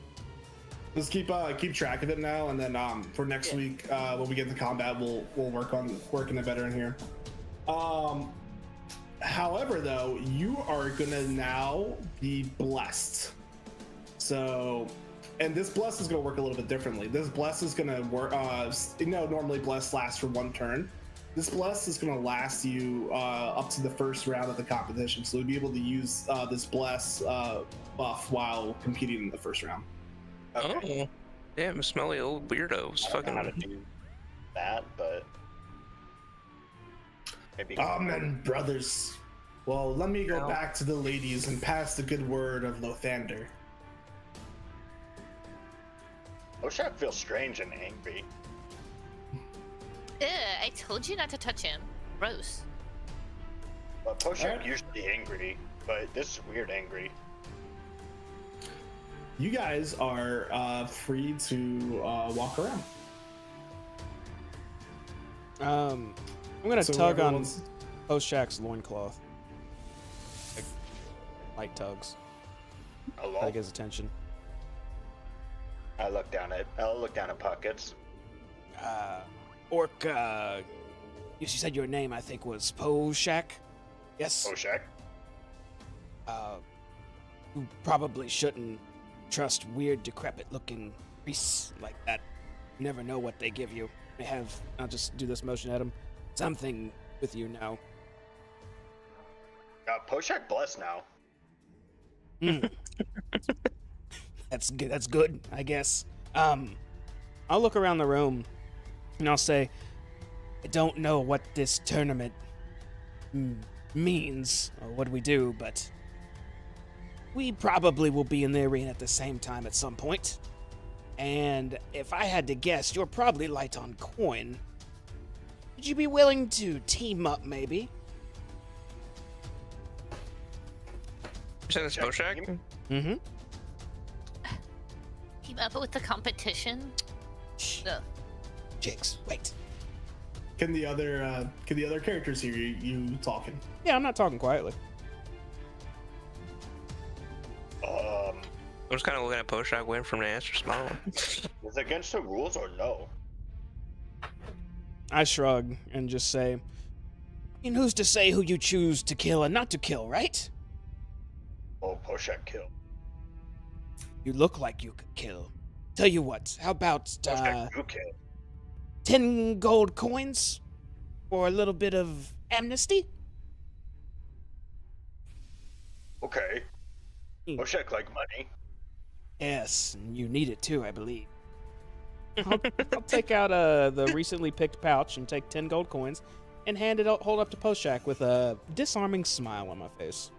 Just keep track of it now, and then for next week when we get to combat, we'll work on working it better in here. However, though, you are gonna now be blessed. So, and this bless is gonna work a little bit differently. This bless is gonna work. Normally bless lasts for 1 turn. This bless is gonna last you up to the first round of the competition. So you'll be able to use this bless buff while competing in the first round. Okay. Oh, damn, smelly old weirdos. I don't know how to Fucking. do that, but maybe. Amen, brothers. Well, let me go No. back to the ladies and pass the good word of Lothander. Poshak feels strange and angry. Ugh, I told you not to touch him. Gross. But Poshak Alright. usually angry, but this is weird angry. You guys are free to walk around. I'm gonna So tug on everyone's- Poshak's loincloth. Like, light tugs. Hello. Try to get his attention. I'll look down at pockets. Orc, you said your name, I think, was Poshak? Yes? Poshak. You probably shouldn't trust weird, decrepit-looking priests like that. You never know what they give you. They have, I'll just do this motion at him, something with you now. Poshak blessed now. That's good. That's good, I guess. I'll look around the room and I'll say, I don't know what this tournament means or what we do, but we probably will be in the arena at the same time at some point. And if I had to guess, you're probably light on coin. Would you be willing to team up, maybe? You saying this Poshak? Mm-hmm. Keep up with the competition. Shh. Ugh. Jigs, wait. Can the other characters hear you talking? Yeah, I'm not talking quietly. I'm just kind of looking at Poshak, waiting for him to answer, smiling. Is it against the rules or no? I shrug and just say, I mean, who's to say who you choose to kill and not to kill, right? Oh, Poshak kill. You look like you could kill. Tell you what, how about Poshak you kill. 10 gold coins for a little bit of amnesty? Okay. Hmm. Poshak like money. Yes, and you need it too, I believe. I'll take out the recently picked pouch and take 10 gold coins and hold up to Poshak with a disarming smile on my face.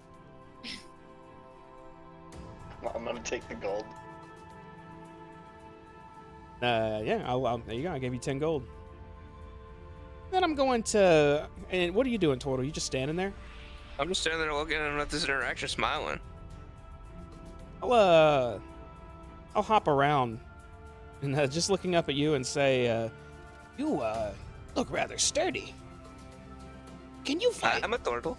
I'm gonna take the gold. Yeah, there you go. I gave you 10 gold. Then I'm going to. And what are you doing, Tortle? You just standing there? I'm just standing there looking at this interaction, smiling. I'll hop around and just looking up at you and say, you look rather sturdy. Can you fight? I'm a turtle.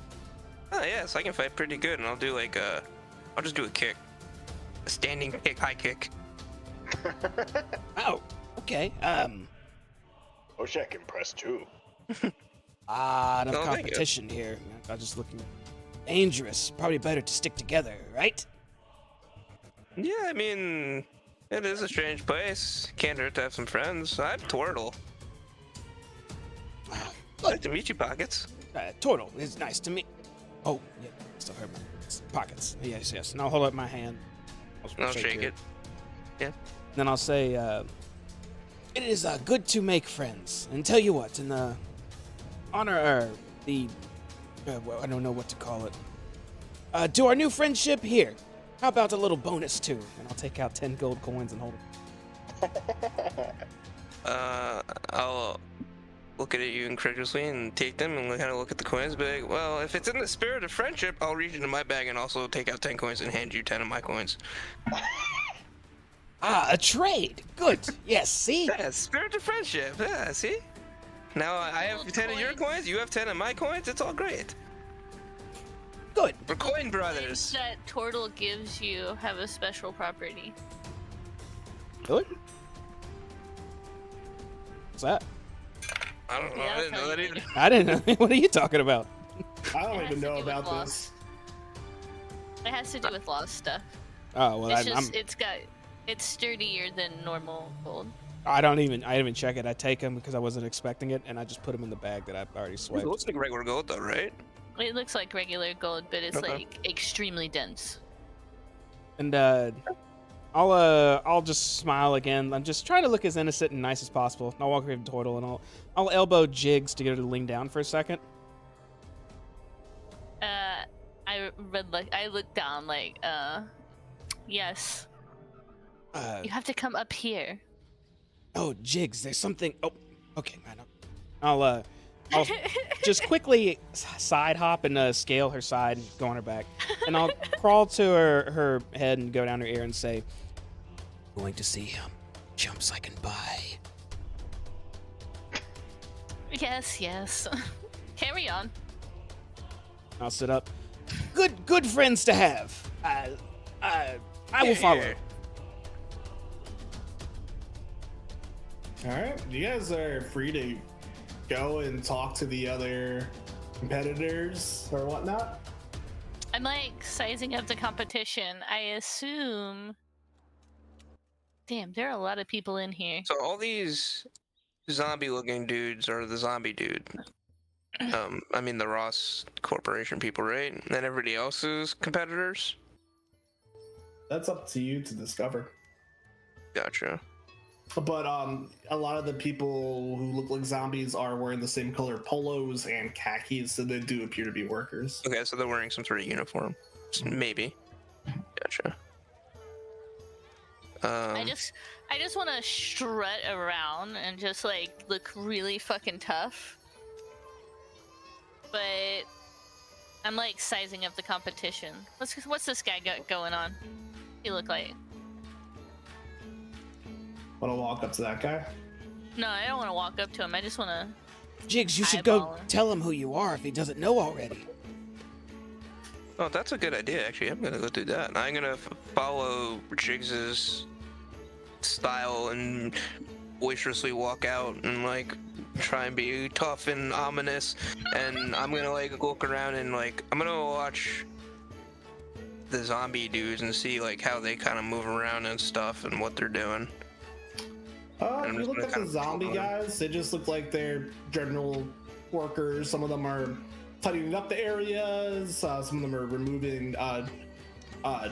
Oh yes, I can fight pretty good, and I'll do like I'll just do a kick, a standing kick, high kick. Oh, okay. Poshak impressed too. Lot of Oh, thank you. competition here. I'm just looking dangerous. Probably better to stick together, right? Yeah, I mean, it is a strange place. Can't hurt to have some friends. I'm Twirtle. I'd like to meet you, Pockets. Tortle is nice to meet. Oh, yeah, still hurt my pockets. Yes, yes. And I'll hold up my hand. I'll shake it. Yeah. Then I'll say, it is good to make friends. And tell you what, in the honor, well, I don't know what to call it. To our new friendship here, how about a little bonus too? And I'll take out 10 gold coins and hold it. I'll look at you incredulously and take them and kind of look at the coins, but like, well, if it's in the spirit of friendship, I'll reach into my bag and also take out 10 coins and hand you 10 of my coins. A trade. Good. Yes, see? Yeah, spirit of friendship. Yeah, see? Now I have Gold 10 of your coins. coins, you have 10 of my coins, it's all great. Good. We're coin Things brothers. that Turtle gives you have a special property. Good. What's that? I don't know, Yeah, I didn't know I'll that tell you either. I didn't know. What are you talking about? I don't It has even to know do with about loss. this. It has to do with lost stuff. Oh, well, It's sturdier than normal gold. I didn't even check it. I take them because I wasn't expecting it, and I just put them in the bag that I already It swiped. looks like regular gold though, right? It looks like regular gold, but it's Okay. like extremely dense. And I'll just smile again. I'm just trying to look as innocent and nice as possible. And I'll walk over to Turtle and I'll elbow Jigs to get her to lean down for a second. I look down like, yes. You have to come up here. Oh, Jigs, there's something. Oh, okay, man. I'll just quickly side hop and scale her side and go on her back. And I'll crawl to her head and go down her ear and say, going to see him. Jumps I can buy. Yes. Carry on. I'll sit up. Good friends to have. I will follow. Here. All right, you guys are free to go and talk to the other competitors or whatnot. I'm like sizing up the competition. I assume. Damn, there are a lot of people in here. So all these zombie-looking dudes are the zombie dude. I mean the Ross Corporation people, right? And then everybody else is competitors? That's up to you to discover. Gotcha. But a lot of the people who look like zombies are wearing the same color polos and khakis, so they do appear to be workers. Okay, so they're wearing some sort of uniform. Maybe. Gotcha. I just want to strut around and just like look really fucking tough. But I'm like sizing up the competition. What's this guy got going on? He look like? Want to walk up to that guy? No, I don't want to walk up to him. I just want to. Jigs, you should go Eyeball him. tell him who you are if he doesn't know already. Oh, that's a good idea, actually. I'm gonna go do that. I'm gonna follow Jiggs's style and boisterously walk out and like try and be tough and ominous. And I'm gonna like look around and like I'm gonna watch the zombie dudes and see like how they kind of move around and stuff and what they're doing. I'm You just look gonna at kind the of zombie follow them. guys, they just look like they're general workers. Some of them are tidying up the areas, some of them are removing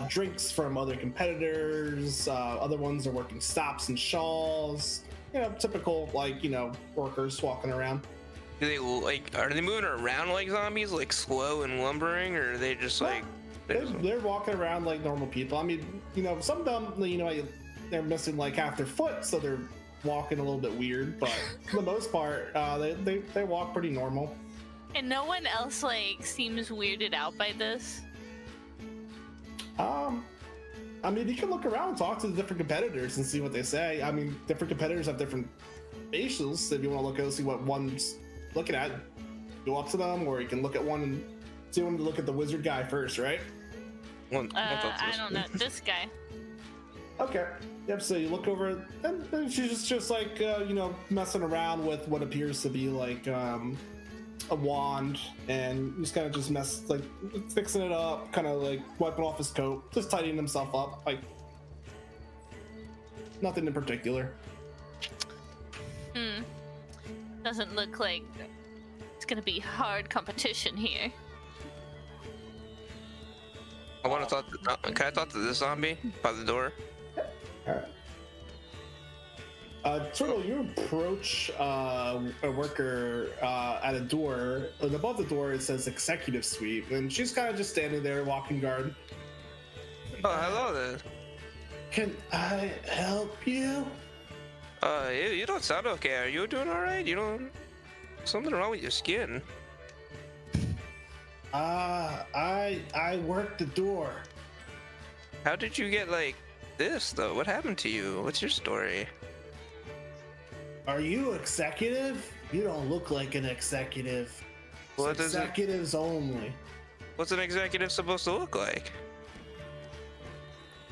drinks from other competitors, other ones are working stops and shawls. You know, typical, like, you know, workers walking around. Do they like? Are they moving around like zombies, like slow and lumbering, or are they just like? They're walking around like normal people. I mean, you know, some of them, you know, they're missing like half their foot, so they're walking a little bit weird, but for the most part, they walk pretty normal. And no one else like seems weirded out by this. I mean, you can look around and talk to the different competitors and see what they say. I mean, different competitors have different facials. If you want to look and see what one's looking at, go up to them, or you can look at one and see when to look at the wizard guy first, right? I don't know. This guy. Okay. Yep. So you look over, and she's just like you know, messing around with what appears to be like a wand, and he's kind of just like fixing it up, kind of like wiping off his coat, just tidying himself up, like nothing in particular. Doesn't look like it's gonna be hard competition here. I want to talk. Can I talk to this zombie by the door? Alright. Turtle, you approach a worker at a door, and above the door it says executive suite, and she's kind of just standing there, walking guard. Oh, hello there. Can I help you? You don't sound okay. Are you doing all right? You don't. Something wrong with your skin. I work the door. How did you get like this though? What happened to you? What's your story? Are you executive? You don't look like an executive. It's What does it- executives only. What's an executive supposed to look like?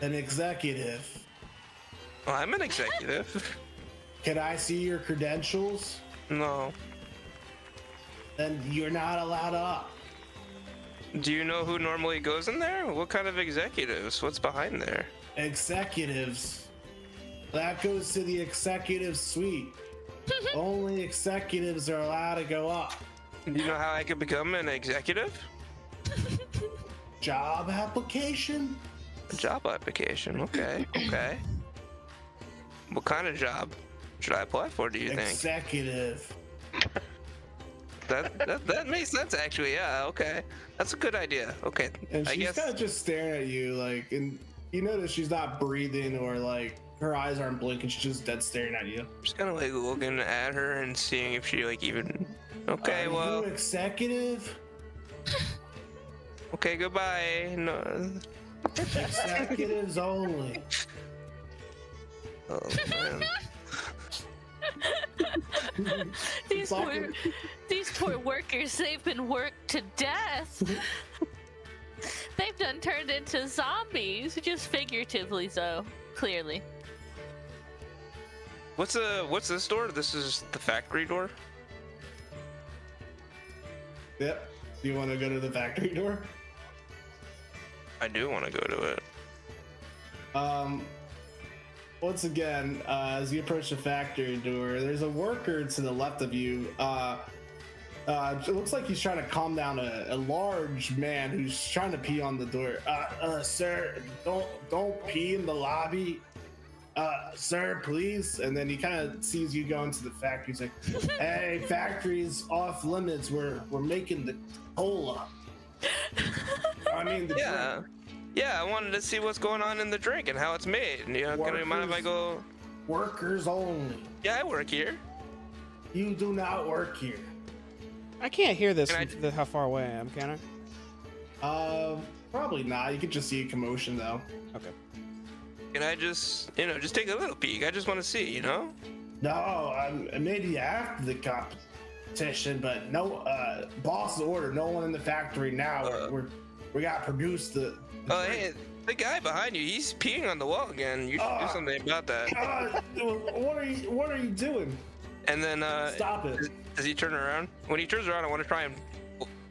An executive. Well, I'm an executive. Can I see your credentials? No. Then you're not allowed up. Do you know who normally goes in there? What kind of executives? What's behind there? Executives. That goes to the executive suite. Only executives are allowed to go up. Do you know how I could become an executive? Job application? A job application. Okay. Okay. What kind of job should I apply for? Do you think? Executive. That makes sense actually. Yeah. Okay. That's a good idea. Okay. And I she's guess. kind of just staring at you, like, and you notice she's not breathing or like her eyes aren't blinking. She's just dead staring at you. Just kind of like looking at her and seeing if she like even. Okay. Are Well. you executive? Okay. Goodbye. No. Executives only. Oh man. These poor workers, they've been worked to death. They've done turned into zombies, just figuratively so, clearly. What's this door? This is the factory door. Yep. Do you want to go to the factory door? I do want to go to it. Once again, as you approach the factory door, there's a worker to the left of you. It looks like he's trying to calm down a large man who's trying to pee on the door. Sir, don't pee in the lobby. Sir, please. And then he kind of sees you go into the factory. He's like, hey, factory's off limits. We're making the cola. I mean, the Yeah. drink. Yeah, I wanted to see what's going on in the drink and how it's made. You know, can you mind if I go? Workers only. Yeah, I work here. You do not work here. I can't hear this Can I- from how far away I am, can I? Probably not. You could just see a commotion though. Okay. Can I just, just take a little peek? I just want to see, you know? No, maybe after the competition, but no. Boss's order. No one in the factory now. We got to produce the. Oh, hey, the guy behind you, he's peeing on the wall again. You should do something about that. What are you doing? And then, Stop it. does he turn around? When he turns around, I want to try and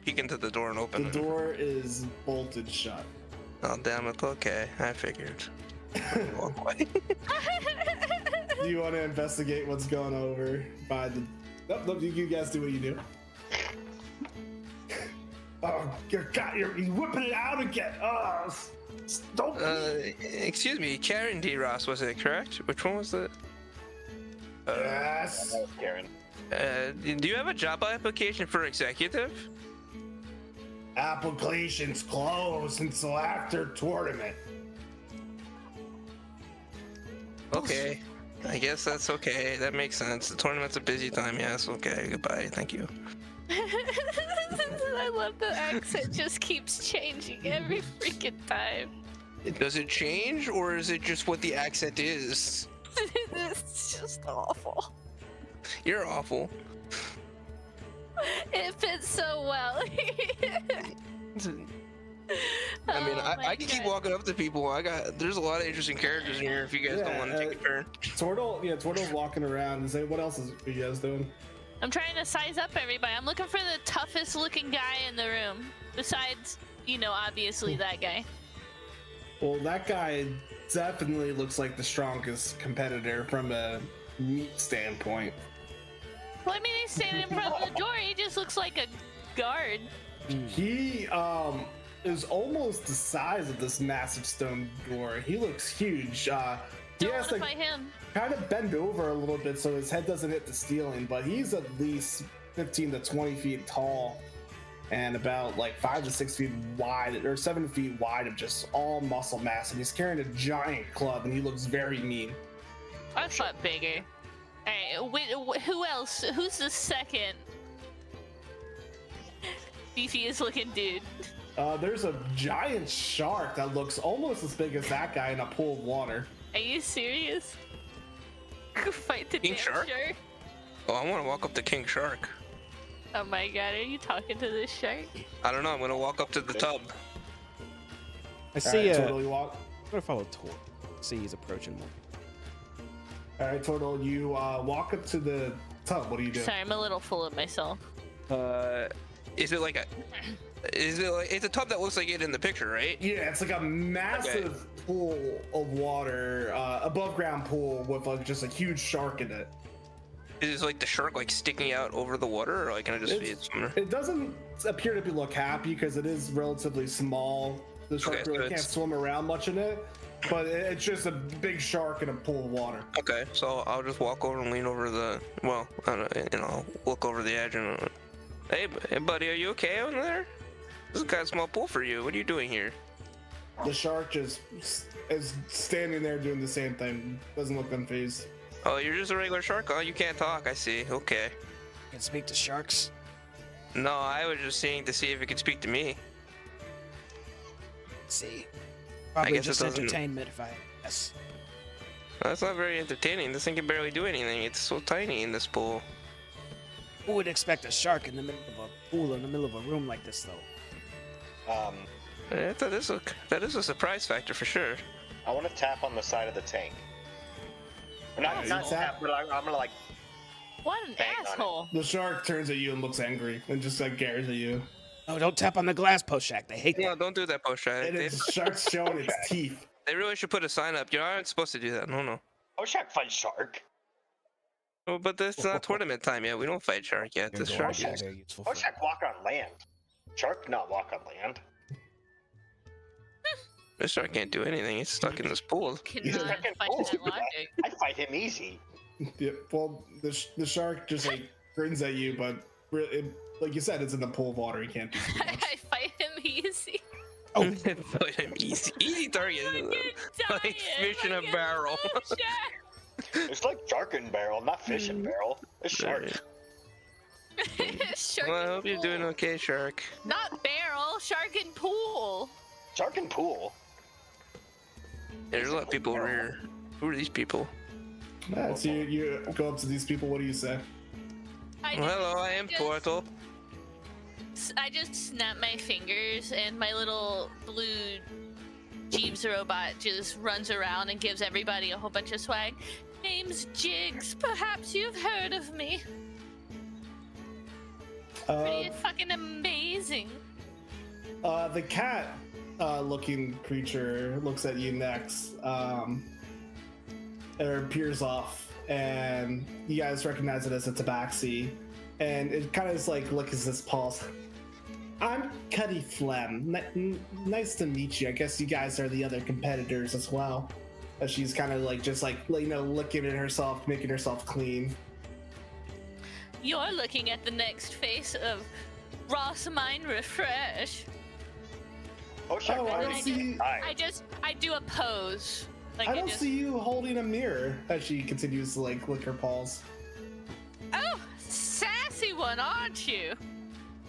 peek into the door and open The it. door is bolted shut. Oh, damn it. Okay, I figured. Long way. Do you want to investigate what's going over by the? Nope, you guys do what you do. Oh, you're whipping it out again. Oh, don't. Excuse me, Karen D. Ross, was it correct? Which one was it? Yes. That was Karen. Do you have a job application for executive? Applications closed until after tournament. Okay. I guess that's okay. That makes sense. The tournament's a busy time. Yes, okay. Goodbye. Thank you. I love the accent just keeps changing every freaking time. Does it change, or is it just what the accent is? It's just awful. You're awful. It fits so well. I mean, Oh my I can keep God. walking up to people. There's a lot of interesting characters in here if you guys don't Yeah, want to take a turn. Turtle's walking around and say, what else are you guys doing? I'm trying to size up everybody. I'm looking for the toughest looking guy in the room. Besides, obviously that guy. Well, that guy definitely looks like the strongest competitor from a meat standpoint. Well, I mean, he's standing in front of the door. He just looks like a guard. He is almost the size of this massive stone door. He looks huge. He Don't has want to to fight him. kind of bend over a little bit so his head doesn't hit the ceiling, but he's at least 15 to 20 feet tall and about like 5 to 6 feet wide, or 7 feet wide of just all muscle mass. And he's carrying a giant club, and he looks very mean. I thought bigger. Alright, who else? Who's the second beefiest looking dude? There's a giant shark that looks almost as big as that guy in a pool of water. Are you serious? Fight the King damn shark? shark? Oh, I want to walk up to King Shark. Oh my god, are you talking to this shark? I don't know. I'm gonna walk up to the tub. I see. Alright, Turtle, you walk. I'm gonna follow Tor. See, he's approaching more. All right, Turtle, you walk up to the tub. What do you do? Sorry, I'm a little full of myself. Is it like a? Is it like it's a tub that looks like it in the picture, right? Yeah, it's like a massive pool of water, above ground pool with like just a huge shark in it. Is like the shark like sticking out over the water, or like can I just see it somewhere? It doesn't appear to be look happy because it is relatively small. The shark Okay, so really can't it's- swim around much in it, but it's just a big shark in a pool of water. Okay, so I'll just walk over and lean over the. Well, I don't know, you know, look over the edge and. Hey, buddy, are you okay over there? This is kind of small pool for you. What are you doing here? The shark just is standing there doing the same thing. Doesn't look unfazed. Oh, you're just a regular shark? Oh, you can't talk. I see. Okay. Can speak to sharks. No, I was just seeing to see if it could speak to me. Let's see. Probably guess it just doesn't- entertainment if I. Yes. That's not very entertaining. This thing can barely do anything. It's so tiny in this pool. Who would expect a shark in the middle of a pool in the middle of a room like this, though? That is a surprise factor for sure. I want to tap on the side of the tank. Or Yeah, not you tap, but I'm gonna like. What an Bang on it. asshole. The shark turns at you and looks angry and just like glares at you. Oh, don't tap on the glass post shack. They hate No, that. don't do that, post shot. And the shark's showing its teeth. They really should put a sign up. You aren't supposed to do that. No. Oh, shark fight shark. Oh, but it's not tournament time yet. We don't fight shark yet. This They're shark very is. useful Oh, for- shark walk on land. Shark not walk on land. This shark can't do anything. It's stuck in this pool. Cannot Second fight pool. that logic. I'd fight him easy. Yeah, well, the shark just like grins at you, but like you said, it's in the pool of water. He can't do too much. I fight him easy. Oh, Fight him easy target. Fucking Like fish in a dying, barrel. like a shark. It's like shark in barrel, not fish in barrel. It's shark. Shark Well, I in hope you're doing pool. okay, shark. Not barrel, shark in pool. Shark in pool. There's a lot of people over here. Who are these people? Yeah, so you go up to these people. What do you say? I Well, hello, I am just- Portal. I just snap my fingers and my little blue Jeeves robot just runs around and gives everybody a whole bunch of swag. Name's Jigs. Perhaps you've heard of me. Pretty fucking amazing. The cat looking creature looks at you next. It peers off, and you guys recognize it as a tabaxi, and it kind of is like licks his paws. I'm Cuddy Flem. Nice to meet you. I guess you guys are the other competitors as well. She's kind of like just like licking at herself, making herself clean. You're looking at the next face of Ross Mine Refresh. Oh, shark. Oh, I fight. see. I do a pose. Like I don't see you holding a mirror as she continues to like lick her paws. Oh, sassy one, aren't you?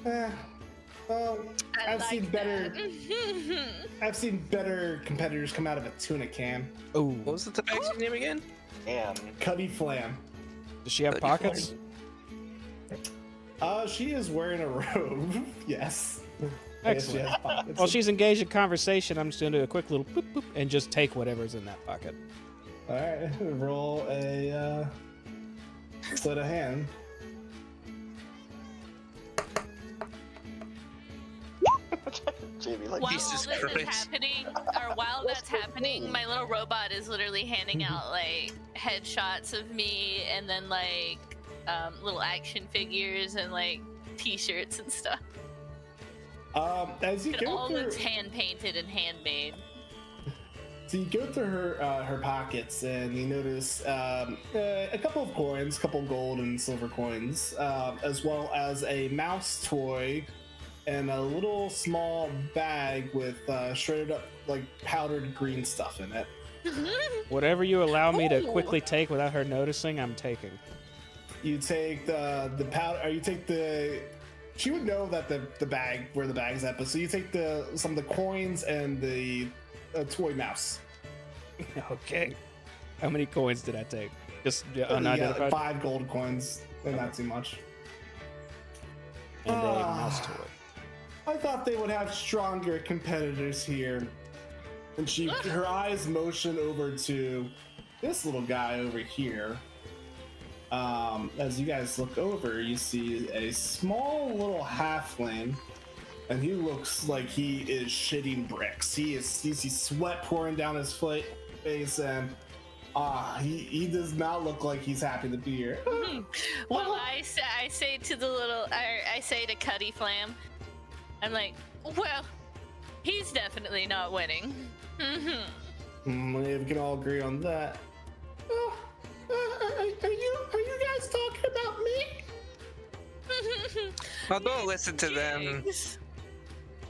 Well, I I've like seen better. that. I've seen better competitors come out of a tuna can. oh. What was the tabaxi's name again? Damn. Cuddy Flam. Does she have Cuddy pockets? She is wearing a robe. Yes. Excellent. Yes, she has pockets. While she's engaged in conversation, I'm just gonna do a quick little boop boop and just take whatever's in that pocket. All right. Roll a sleight of hand. Jamie, like, While Jesus all this is Christ. happening, or while that's happening, my little robot is literally handing out like headshots of me, and then like little action figures and like T-shirts and stuff. As you It go all through, looks hand painted and handmade. so you go through her pockets and you notice a couple of coins, a couple of gold and silver coins, as well as a mouse toy and a little small bag with shredded up like powdered green stuff in it. Whatever you allow me to Oh. quickly take without her noticing, I'm taking. You take the powder, or you take the. She would know that the bag where the bag's at, but so you take some of the coins and the toy mouse. Okay. How many coins did I take? Just Yeah, unidentified? 5 gold coins, and not too much. And a Ah. mouse toy. I thought they would have stronger competitors here. And her eyes motion over to this little guy over here. As you guys look over, you see a small little halfling, and he looks like he is shitting bricks. You see sweat pouring down his face, and he does not look like he's happy to be here. Well, I say to the little, I say to Cuddy Flam, I'm like, well, he's definitely not winning. We can all agree on that. Are you guys talking about me? Oh, don't listen to them.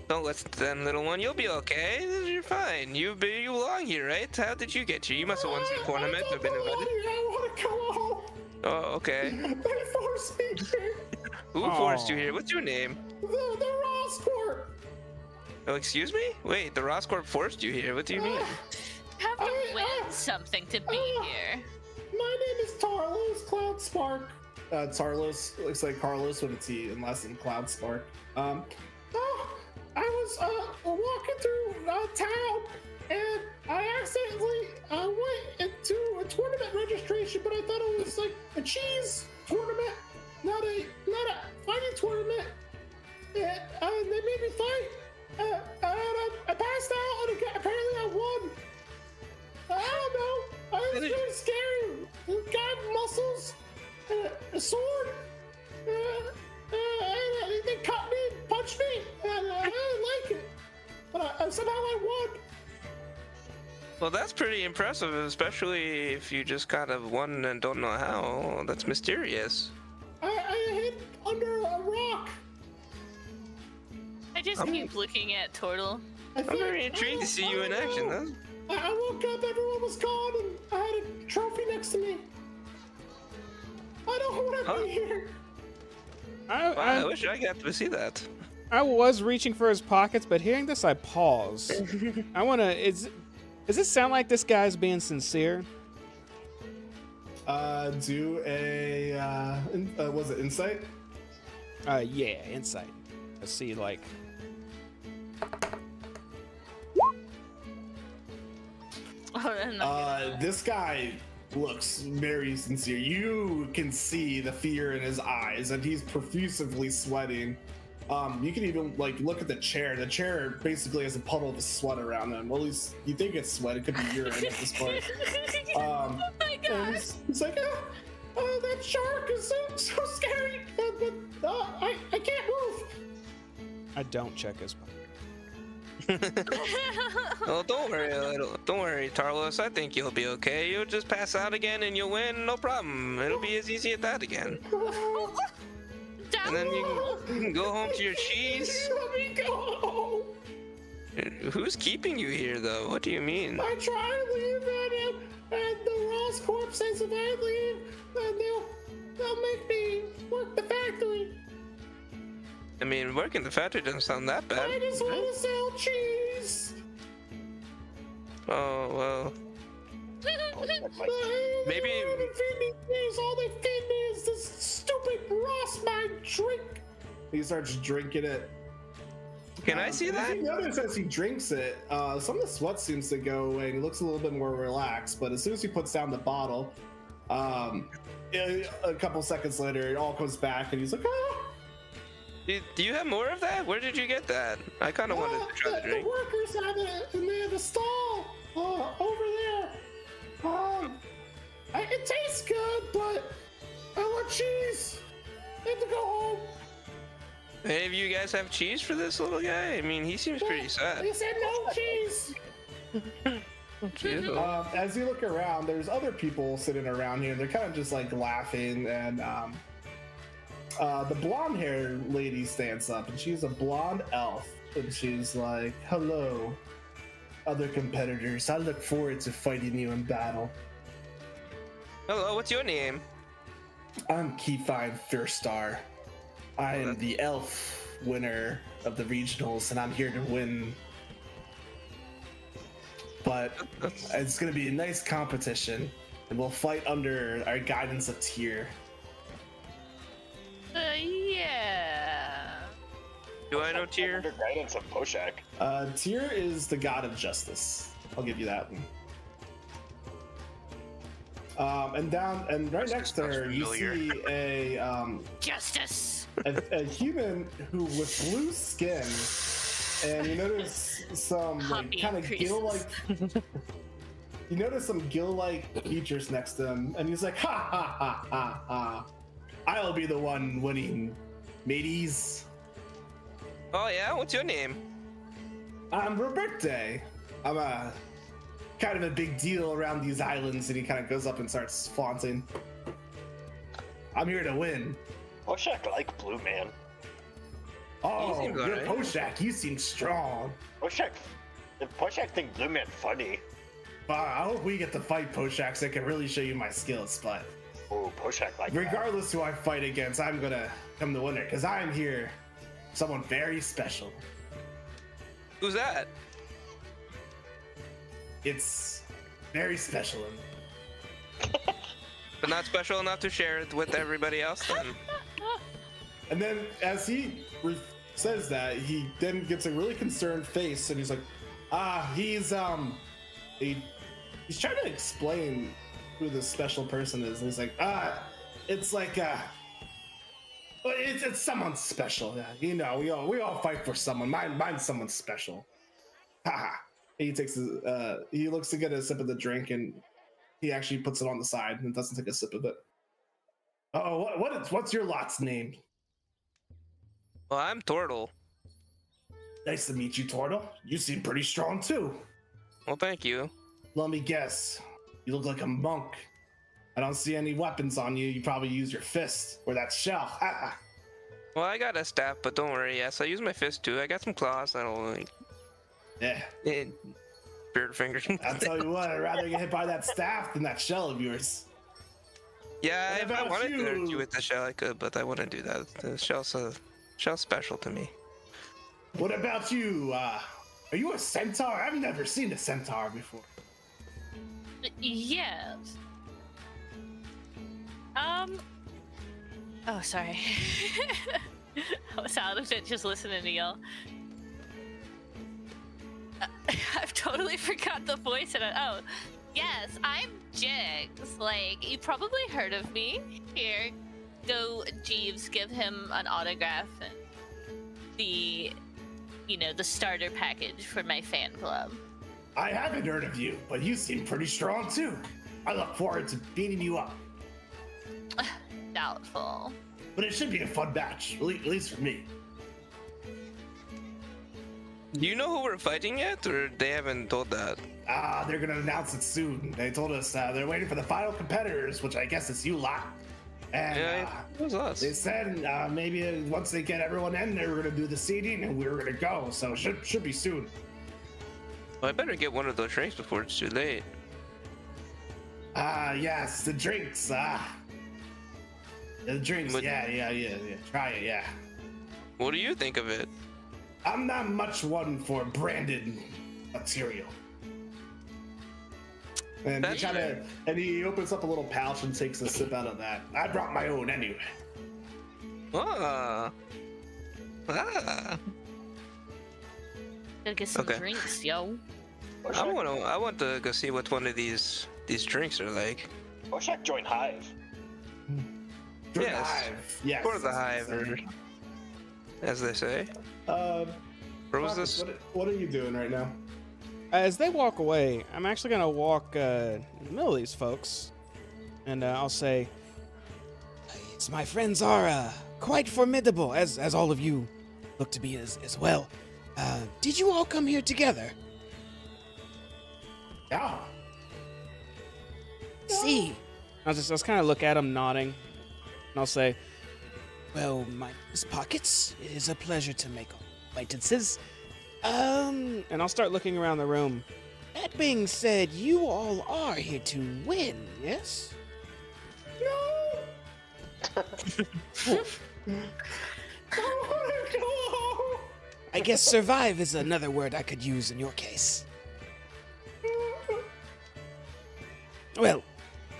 Don't listen to them, little one. You'll be okay. You're fine. You belong here, right? How did you get here? You must have won some tournament or been invited. I want to go home. Oh, okay. They forced me here. Who forced you here? What's your name? The Ross Corp. Oh, excuse me? Wait, the Ross Corp forced you here. What do you mean? Have to win something to be here. My name is Tarlos Cloudspark. Tarlos looks like Carlos with a T and less than Cloudspark. I was walking through town and I accidentally went into a tournament registration, but I thought it was like a cheese tournament, not a fighting tournament. And they made me fight. And I passed out, and apparently I won. I don't know. It was really scary. The guy with muscles, a sword. They cut me, punched me, and I didn't like it. But somehow I won. Well, that's pretty impressive, especially if you just kind of won and don't know how. That's mysterious. I hid under a rock. I just keep looking at Turtle. I'm very intrigued to see you in action, though. I woke up, everyone was gone, and I had a trophy next to me. I don't want to be here. I wish I got to see that. I was reaching for his pockets, but hearing this, I paused. I want to. Does it sound like this guy's being sincere? Do a was it insight? Yeah, insight. Let's see, like. This guy looks very sincere. You can see the fear in his eyes, and he's profusely sweating. You can even like look at the chair. The chair basically has a puddle of sweat around him. Well, at least you think it's sweat. It could be urine at this point. Oh my god! And he's like, that shark is so scary. I can't move. I don't check his pockets. Well, don't worry, Tarlos. I think you'll be okay. You'll just pass out again and you'll win, no problem. It'll be as easy as that again. And then you can go home to your cheese. Let me go home. Who's keeping you here, though? What do you mean? I try to leave, and the Ross Corp says if I leave, then they'll make me work the factory. I mean, working the factory doesn't sound that bad. I just want to sell cheese. Oh, well. Maybe. They don't feed me cheese. All they feed me is this stupid Ross mine drink. He starts drinking it. Can I see that? You notice as he drinks it, some of the sweat seems to go away, and he looks a little bit more relaxed. But as soon as he puts down the bottle, a couple seconds later, it all comes back, and he's like, ah. Do you have more of that? Where did you get that? I kind of wanted to try the drink. The workers have it, and they have a stall over there. It tastes good, but I want cheese. I have to go home. Any of you guys have cheese for this little guy? I mean, he seems pretty sad. They said no cheese. Cute. As you look around, there's other people sitting around here. They're kind of just like laughing, and the blonde-haired lady stands up, and she's a blonde elf, and she's like, "Hello, other competitors. I look forward to fighting you in battle. Hello, what's your name? I'm Keyfine Firstar. I am the elf winner of the regionals, and I'm here to win. But it's going to be a nice competition, and we'll fight under our guidance of Tyr. Yeah. Do I know Tyr? Under guidance of Poshak. Tyr is the god of justice. I'll give you that one. And right next to her, you see Justice. a human who with blue skin, and you notice some Hobby kind of increases. gill-like. You notice some gill-like features next to him, and he's like, "Ha ha ha ha ha! I'll be the one winning, mateys. Oh yeah, what's your name? I'm Roberte. I'm a kind of a big deal around these islands," and he kind of goes up and starts flaunting. "I'm here to win." Poshak like Blue Man. "Oh, seems you're alright. Poshak. You seem strong." Poshak think Blue Man funny. I hope we get to fight Poshak so I can really show you my skills, but Oh, Poshak like that. regardless who I fight against, I'm gonna come the winner, because I'm here someone very special. Who's that? It's very special. But not special enough to share it with everybody else then. And then as he says that, he then gets a really concerned face, and he's like, he's trying to explain who this special person is. And he's like, it's like, it's someone special. Yeah, you know, we all fight for someone. Mine's someone special. Haha. He takes he looks to get a sip of the drink, and he actually puts it on the side and doesn't take a sip of it. Oh, what's your lot's name? Well, I'm Tortle. Nice to meet you, Tortle. You seem pretty strong too. Well, thank you. Let me guess. You look like a monk. I don't see any weapons on you. You probably use your fist or that shell. Well, I got a staff, but don't worry. Yes, I use my fist too. I got some claws that'll like Yeah. beard fingers. I'll tell you what, I'd rather get hit by that staff than that shell of yours. Yeah, What if I about wanted to hurt you? you with the shell, I could, but I wouldn't do that. The shell's special to me. What about you? Are you a centaur? I've never seen a centaur before. Yes. Oh, sorry. I was out of it just listening to y'all. I've totally forgot the voice. Oh, yes, I'm Jigs. Like, you probably heard of me. Here, go, Jeeves, give him an autograph and the starter package for my fan club. I haven't heard of you, but you seem pretty strong too. I look forward to beating you up. Doubtful. But it should be a fun match, at least for me. Do you know who we're fighting yet, or they haven't told that? They're gonna announce it soon. They told us they're waiting for the final competitors, which I guess is you lot. And Yeah, it was us. they said maybe once they get everyone in, they were gonna do the seeding and we were gonna go. So it should be soon. Well, I better get one of those drinks before it's too late. Yes, the drinks. The drinks. But- Yeah. Try it. Yeah. What do you think of it? I'm not much one for branded material. And That's he opens up a little pouch and takes a sip out of that. I brought my own anyway. Ah. Gotta get some Okay. drinks, yo. I want to go see what one of these drinks are like. Poshak joined Hive. For the Yes. hive. Yes. For the hive, or as they say. Um, Where was Marcus, this? what are you doing right now? As they walk away, I'm actually gonna walk in the middle of these folks, and I'll say, "It's my friend Zara. quite formidable, as all of you look to be as well. Did you all come here together? Yeah. See, I'll just kind of look at him, nodding, and I'll say, "Well, my Miss Pockets, it is a pleasure to make acquaintances." And I'll start looking around the room. That being said, you all are here to win, yes? I guess survive is another word I could use in your case. Well,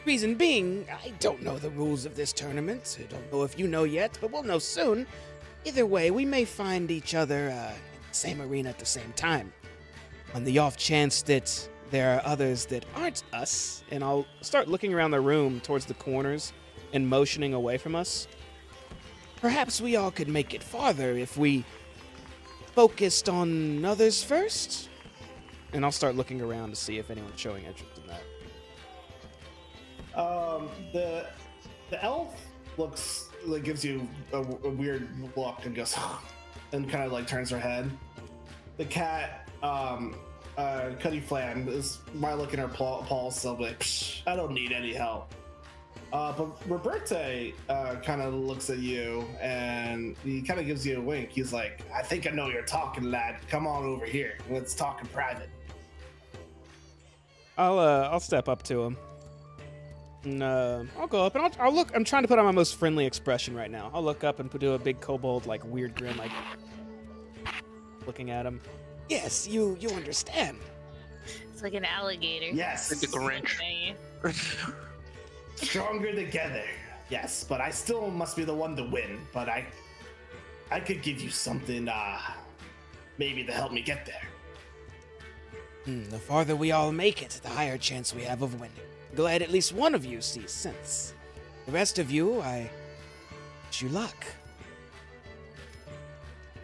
reason being, I don't know the rules of this tournament. I don't know if you know yet, but we'll know soon. Either way, we may find each other in the same arena at the same time. On the off chance that there are others that aren't us, and I'll start looking around the room towards the corners and motioning away from us. Perhaps we all could make it farther if we focused on others first? And I'll start looking around to see if anyone's showing interest in that. The elf looks like gives you a weird look and goes and kind of like turns her head. The cat, Cuddy Flan, is might look in her paws, so like, I don't need any help. But Roberte kind of looks at you and he kind of gives you a wink. He's like, I think I know you're talking, lad. Come on over here. Let's talk in private. I'll step up to him. And I'll go up and I'll look. I'm trying to put on my most friendly expression right now. I'll look up and do a big kobold like weird grin, like looking at him. Yes, you understand. It's like an alligator. Yes. Like the Grinch. Stronger together. Yes, but I still must be the one to win. But I could give you something, maybe to help me get there. The farther we all make it, the higher chance we have of winning. Glad at least one of you sees sense. The rest of you, I wish you luck.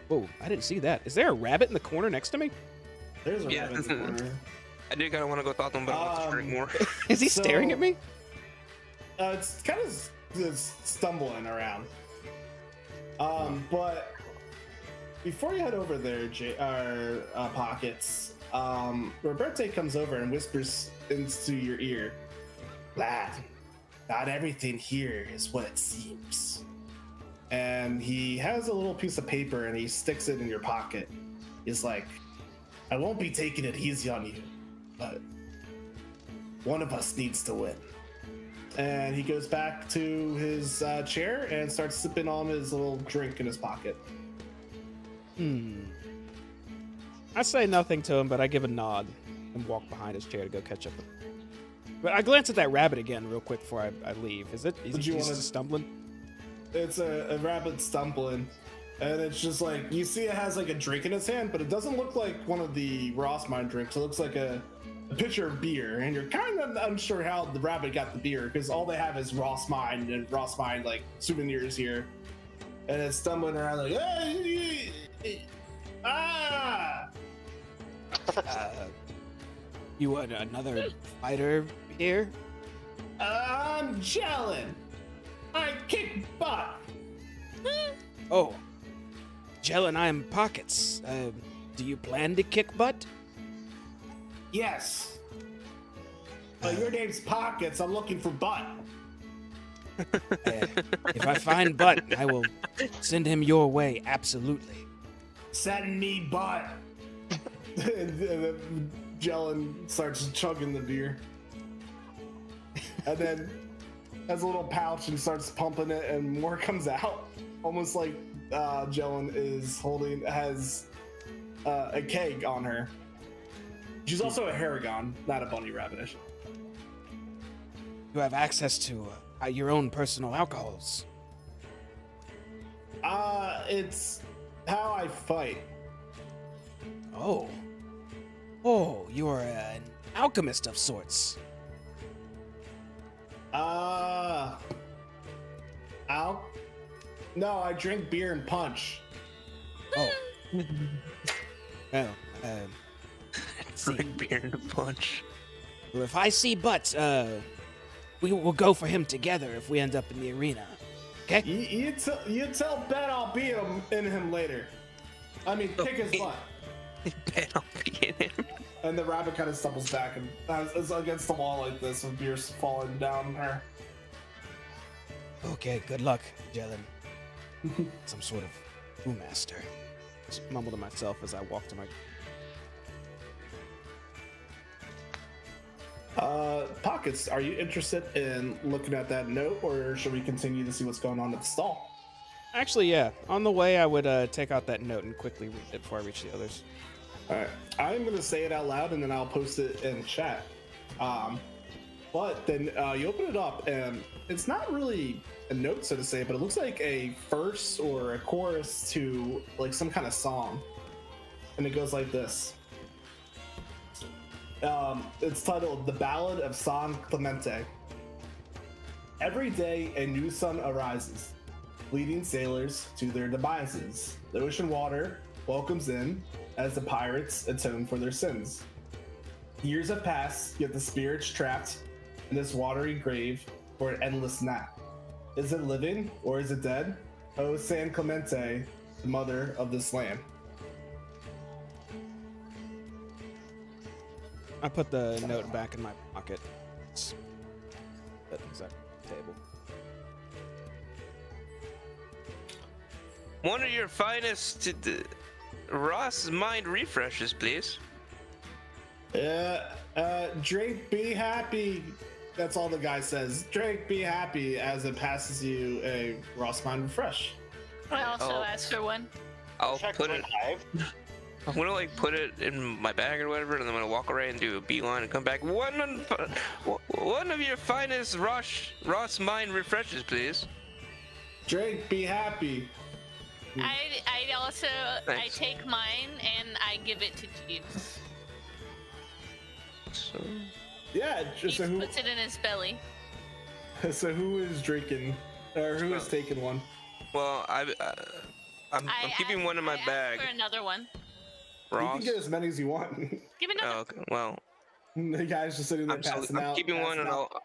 Whoa, I didn't see that. Is there a rabbit in the corner next to me? There's a rabbit in the corner. I do kind of want to go talk to him, but I want to drink more. Is he staring at me? It's kind of stumbling around. But before you head over there, Pockets, Roberte comes over and whispers into your ear, lad, not everything here is what it seems. And he has a little piece of paper and he sticks it in your pocket. He's like, I won't be taking it easy on you, but one of us needs to win. And he goes back to his chair and starts sipping on his little drink in his pocket. I say nothing to him, but I give a nod and walk behind his chair to go catch up with him. But I glance at that rabbit again real quick before I leave. Is he stumbling? It's a rabbit stumbling, and it's just like, you see it has like a drink in its hand, but it doesn't look like one of the Ross Mine drinks. It looks like a pitcher of beer, and you're kind of unsure how the rabbit got the beer because all they have is Ross Mine and Ross Mine like souvenirs here, and it's stumbling around like, You want another fighter here? I'm Jellin. I kick butt. Oh, Jell and I am Pockets. Do you plan to kick butt? Yes. But your name's Pockets. I'm looking for butt. If I find butt, I will send him your way, absolutely. Send me butt. And Jellin starts chugging the beer. And then has a little pouch and starts pumping it, and more comes out. Almost like Jellin has a keg on her. She's also a Haragon, not a bunny rabbitish. You have access to your own personal alcohols. It's how I fight. Oh, you're an alchemist of sorts. No, I drink beer and punch. Oh. Well, Drink beer and a punch. well, if I see butt, we will go for him together if we end up in the arena. Okay. You tell Ben I'll beat him in him later. I mean, kick his butt. Ben, I'll be in him. And the rabbit kind of stumbles back and is against the wall like this, with beers falling down her. Okay, good luck, Jelen. Some sort of brewmaster. Just mumble to myself as I walk to my. Pockets, are you interested in looking at that note, or should we continue to see what's going on at the stall? Actually, yeah. On the way, I would take out that note and quickly read it before I reach the others. All right, I'm gonna say it out loud and then I'll post it in chat. But then you open it up and it's not really a note, so to say, but it looks like a verse or a chorus to like some kind of song, and it goes like this. It's titled "The Ballad of San Clemente." Every day a new sun arises, leading sailors to their devices. The ocean water welcomes in as the pirates atone for their sins. Years have passed, yet the spirit's trapped in this watery grave for an endless nap. Is it living or is it dead? Oh, San Clemente, the mother of this land. I put the note back in my pocket. It's at the exact table. One of your finest Ross mind refreshes, please. Drink, be happy. That's all the guy says. Drink, be happy, as it passes you a Ross Mind Refresh. I also asked for one. I'll Check put the it. hive. I'm gonna like put it in my bag or whatever, and I'm gonna walk away and do a beeline and come back. One of your finest Ross mind refreshes, please. Drink, be happy. I also Thanks. I take mine and I give it to Jeeves. So, Yeah, Jeeves so puts it in his belly. who is drinking, or who is taking one? well, I'm keeping one in my I bag. asked for another one. You Ross. can get as many as you want. Give me another. Oh, okay. Well, The guy's just sitting there passing I'm out. keeping one, passing and out. I'll.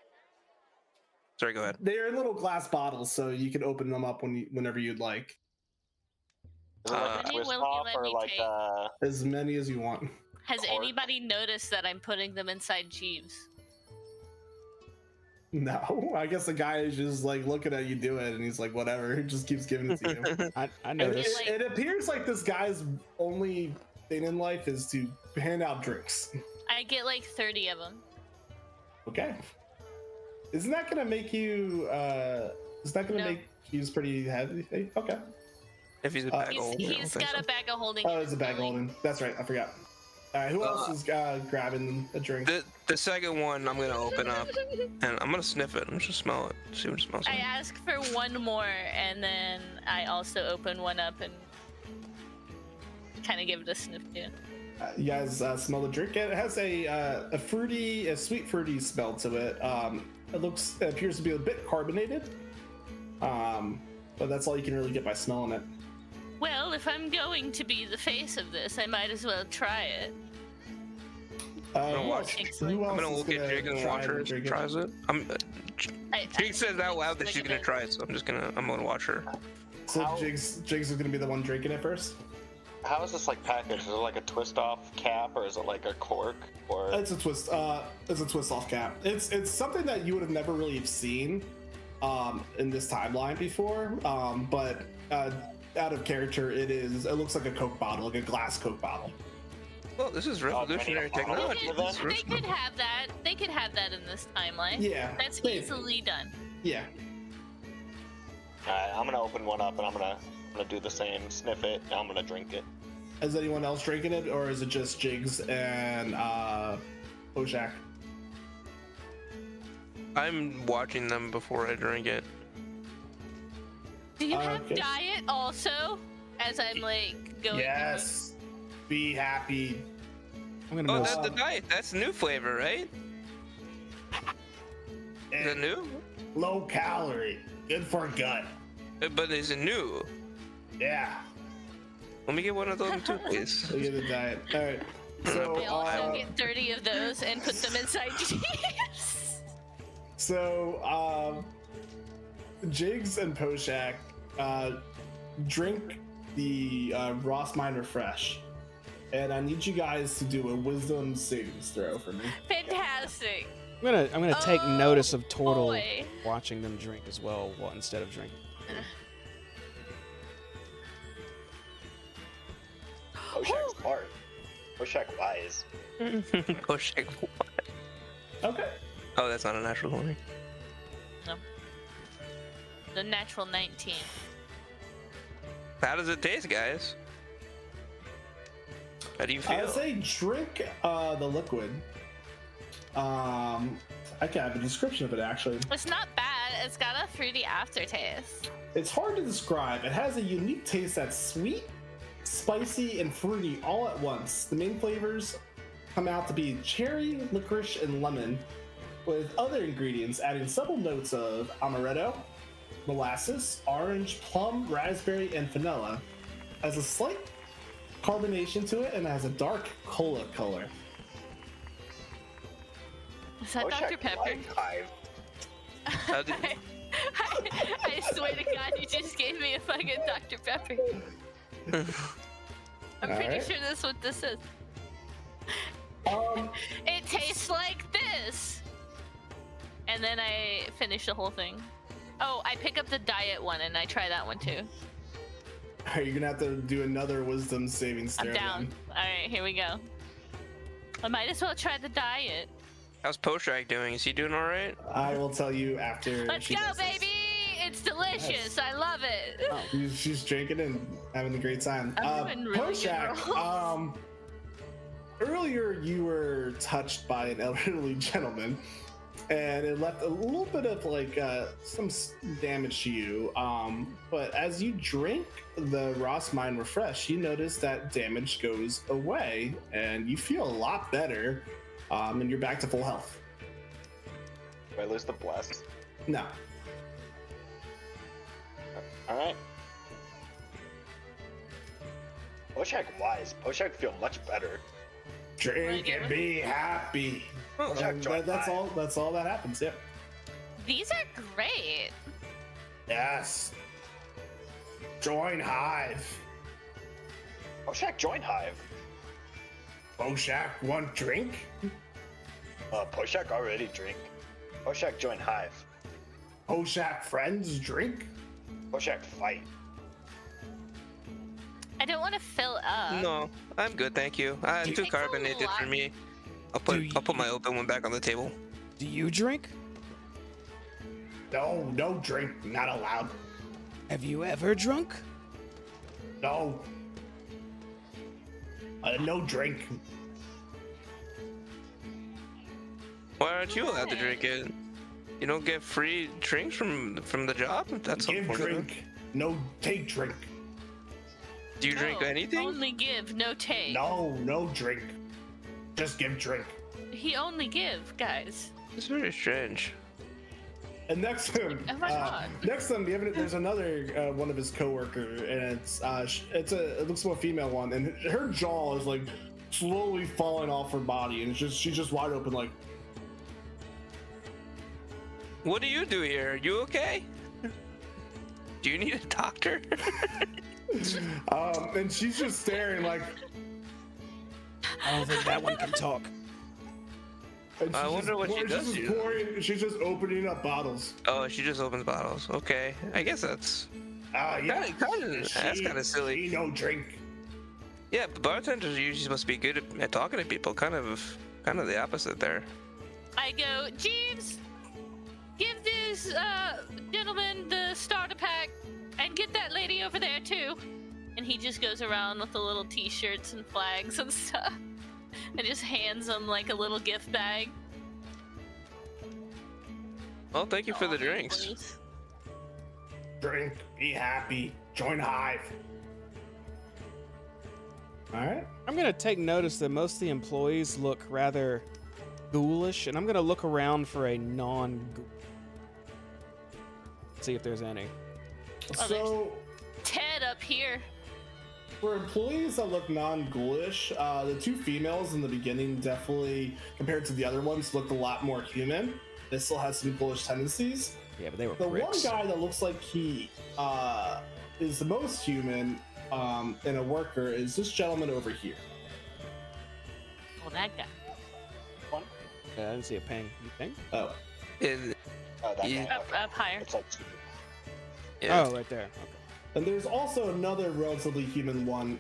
Sorry, go ahead. They're in little glass bottles, so you can open them up whenever you'd like. Is it like Uh, a How many twist will you off let or me like take? As many as you want. Has Corp. anybody noticed that I'm putting them inside Jeeves? No, I guess the guy is just like looking at you do it, and he's like, whatever. He just keeps giving it to you. I And noticed. like- it appears like this guy's only thing in life is to hand out drinks. I get like 30 of them. Okay. Isn't that gonna make you? Is that gonna No. make you pretty heavy? Okay. If he's a bag He's, holder, I don't he's think got so. a bag of holding. Oh, in it's his a bag belly. holding. That's right. I forgot. All right. Who else is grabbing a drink? The second one I'm gonna open up and I'm gonna sniff it. I'm just smell it. See what it smells I like. ask for one more, and then I also open one up and kind of give it a sniff too. You guys smell the drink. It has a sweet fruity smell to it. It appears to be a bit carbonated. But that's all you can really get by smelling it. Well, if I'm going to be the face of this, I might as well try it. gonna Who watch. else- who I'm else gonna is look at Jake and try watch her to as she drink tries it. I Jake says out loud that she's Look at gonna it. try it, so I'm gonna watch her. So How- Jigs is gonna be the one drinking it first. How is this like packaged? Is it like a twist off cap or is it like a cork or? It's a twist. It's a twist off cap. It's something that you would have never really seen in this timeline before. But out of character, it looks like a Coke bottle, like a glass Coke bottle. Well, this is revolutionary many of them. technology. Oh, They could have that. They could have that in this timeline. Yeah, That's maybe. easily done. Yeah. Alright, I'm gonna open one up and I'm gonna do the same. Sniff it. And I'm gonna drink it. Is anyone else drinking it, or is it just Jigs and Ojak? I'm watching them before I drink it. Do you have Okay. diet also? As I'm like going. Yes. Be happy. I'm gonna Oh, move. that's the diet. That's new flavor, right? Is it new? Low calorie. Good for gut. But is it new? Yeah. Let me get one of those too, please. Look at the diet. All right. So, I also get 30 of those and put them inside Jeeves. So, Jigs and Poshak drink the Ross Mine Refresh, and I need you guys to do a Wisdom savings throw for me. Fantastic. I'm gonna take Oh, notice of Tortle boy. watching them drink as well, instead of drinking. Poshak smart. Poshak wise. Poshak. Okay. Oh, that's not a natural 20. The natural 19. How does it taste, guys? How do you feel? I say drink the liquid. I can have a description of it actually. It's not bad. It's got a fruity aftertaste. It's hard to describe. It has a unique taste that's sweet, spicy, and fruity all at once. The main flavors come out to be cherry, licorice, and lemon, with other ingredients adding subtle notes of amaretto, molasses, orange, plum, raspberry, and vanilla. Has a slight carbonation to it and has a dark cola color. Is that Dr. Poshak Pepper? like Hive. How did- I swear to God, you just gave me a fucking Dr. Pepper. I'm pretty Alright. sure that's what this is. It tastes like this. And then I finish the whole thing. Oh, I pick up the diet one and I try that one too. Are you gonna have to do another wisdom savings throw? I'm down. then? All right, here we go. I might as well try the diet. How's Poshak doing? Is he doing all right? I will tell you after. Let's she go, does this. baby! It's delicious. I love it. Oh, she's drinking and having a great time. I'm doing really good Poshak, rolls. earlier you were touched by an elderly gentleman, and it left a little bit of like some damage to you. But as you drink the Ross Mine Refresh, you notice that damage goes away, and you feel a lot better. And you're back to full health. Do I lose the bless? No. Alright. Poshak wise. Poshak feel much better. Drink and be happy. Poshak And join that's Hive. all. That's all that happens. Yep. These are great. Yes. Join Hive. Poshak join Hive. Poshak, want drink? Poshak already drink. Poshak join Hive. Poshak friends drink? Poshak fight. I don't want to fill up. No, I'm good, thank you. Too Takes a carbonated for lot. me. I'll Do put my open one back on the table. Do you drink? No, no drink. Not allowed. Have you ever drunk? No. No drink. Why aren't you allowed to drink it? You don't get free drinks from the job? That's Give unfortunate. drink. No take drink. Do you drink No, anything? Only give, no take. No, no drink. Just give drink. He only give, guys. It's very strange. And next to him, Oh my God. next to him, there's another one of his coworker, and it looks like a female one, and her jaw is like slowly falling off her body, and she's just wide open, like. What do you do here? You okay? Do you need a doctor? And she's just staring like. I don't think that one can talk. And I she's wonder what she she's does just do. pouring. She's just opening up bottles. Oh, she just opens bottles. Okay, I guess that's Yeah. that's kind of silly. She no drink. Yeah, but bartenders usually supposed to be good at talking to people. Kind of the opposite there. I go, Jeeves, give this gentleman the starter pack and get that lady over there too. And he just goes around with the little t-shirts and flags and stuff and just hands them like a little gift bag. Well, thank you for All the the drinks. employees. Drink. Be happy. Join Hive. All right. I'm gonna take notice that most of the employees look rather ghoulish, and I'm gonna look around for a non-ghoul. See if there's any. Oh, So. Ted up here. For employees that look non-ghoulish, the two females in the beginning definitely, compared to the other ones, looked a lot more human. They still had some ghoulish tendencies. Yeah, but they were The pricks. one guy that looks like he is the most human and a worker is this gentleman over here. Well, that guy. One? I didn't see a ping. You ping? Oh, Is- Oh, that Yeah. guy. Up higher. It's like yeah. Oh, right there. Okay. and there's also another relatively human one,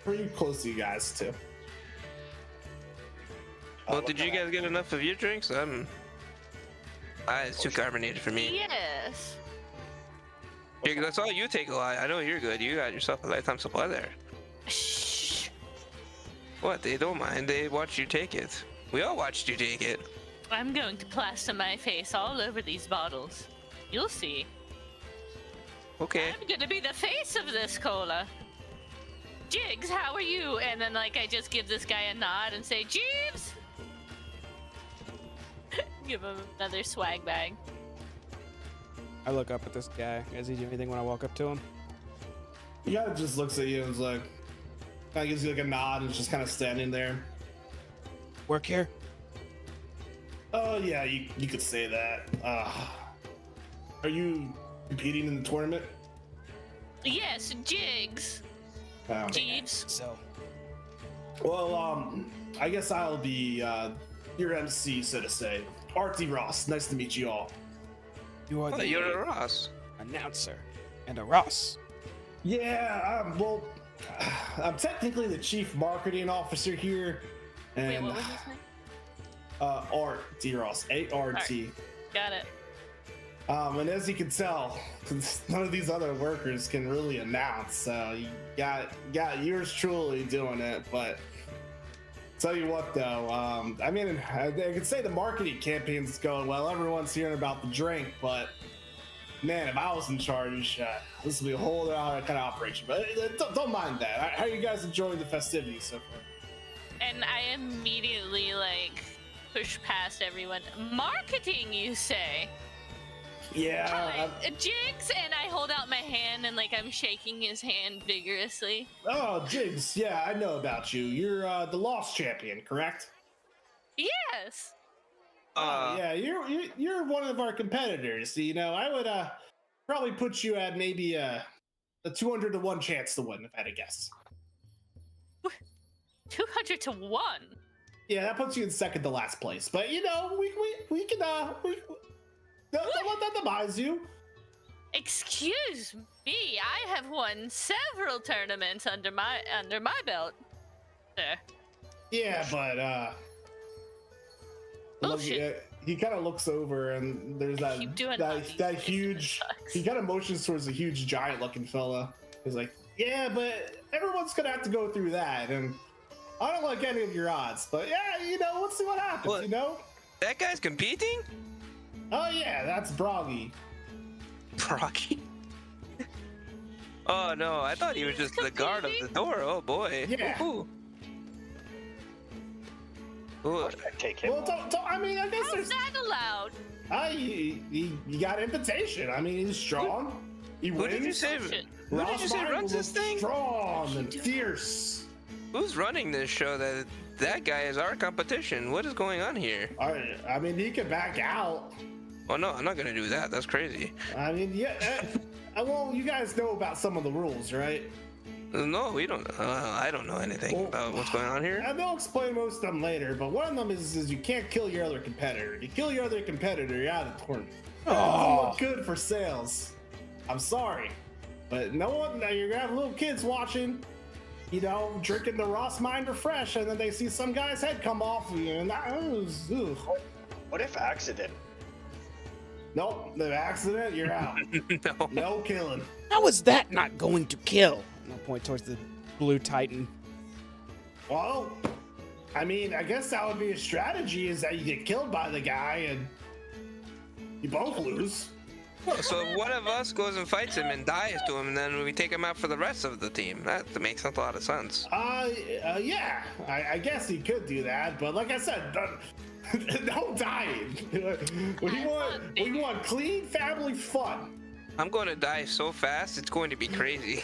pretty close to you guys too. Well, did you guys get enough of your drinks? It's too carbonated for me. Yes. Jake, that's all you take a lot. I know you're good. You got yourself a lifetime supply there. Shh. What? They don't mind. They watch you take it. We all watched you take it. I'm going to plaster my face all over these bottles. You'll see. Okay. I'm gonna be the face of this cola. Jigs, how are you? And then like I just give this guy a nod and say, Jeeves! Give him another swag bag. I look up at this guy. Does he do anything when I walk up to him? He kind of just looks at you and is like, kind of gives you like a nod and is just kind of standing there. Work here? Oh yeah, you could say that. Are you competing in the tournament? Yes, Jigs. Jeeves. So, Well, I guess I'll be your MC, so to say. Artie Ross, nice to meet you all. you are Oh, the you're a Ross. announcer and a Ross. Yeah, well, I'm technically the chief marketing officer here, and Wait, what was his name? Art D. Ross, A-R-T. Got it. And as you can tell, none of these other workers can really announce, so you got yours truly doing it. But tell you what, though, I mean, I could say the marketing campaign's going well. Everyone's hearing about the drink, but man, if I was in charge, this would be a whole other kind of operation. But don't mind that. How are you guys enjoying the festivities so far? And I immediately like push past everyone. Marketing, you say? Yeah. Jigs, and I hold out my hand and like I'm shaking his hand vigorously. Oh, Jigs. Yeah, I know about you. You're the lost champion, correct? Yes. Yeah, you're one of our competitors. You know, I would probably put you at maybe a 200 to 1 chance to win if I had to guess. 200 to 1. Yeah, that puts you in second to last place. But you know, we can don't let that demise you. Excuse me, I have won several tournaments under my belt. Sir. Yeah, but Bullshit. he kind of looks over and there's Keep doing that huge. sucks. He kind of motions towards a huge giant-looking fella. He's like, "Yeah, but everyone's gonna have to go through that, and I don't like any of your odds. But yeah, you know, let's see what happens. What? You know? That guy's competing? Oh yeah, that's Broggy. Rocky. Oh no, I thought he was just the guard of the door. Oh boy. Yeah. Ooh. Ooh. I take him. Well, don't. I mean, I guess How's there's. that allowed? You got an invitation. I mean, he's strong. He Who wins. did you say? Bullshit. Who did Ross you say Martin runs this looks thing? Strong and fierce. Who's running this show? That guy is our competition. What is going on here? I mean, he could back out. Oh no, I'm not gonna do that. That's crazy. I mean, yeah. Well, you guys know about some of the rules, right? No, we don't. I don't know anything Well, about what's going on here. And they'll explain most of them later, but one of them is you can't kill your other competitor. If you kill your other competitor, you're out of the tournament. That doesn't look good for sales. I'm sorry, but no one. You're gonna have little kids watching, you know, drinking the Ross Minder fresh, and then they see some guy's head come off, and that was, ugh. What if accident? Nope, the accident, you're out. No. No killing. How is that not going to kill? And I'll point towards the blue Titan. Well, I mean, I guess that would be a strategy: is that you get killed by the guy and you both lose. So if one of us goes and fights him and dies to him, and then we take him out for the rest of the team. That makes a lot of sense. Yeah, I guess he could do that, but like I said, don't die. We want clean family fun. I'm going to die so fast, it's going to be crazy.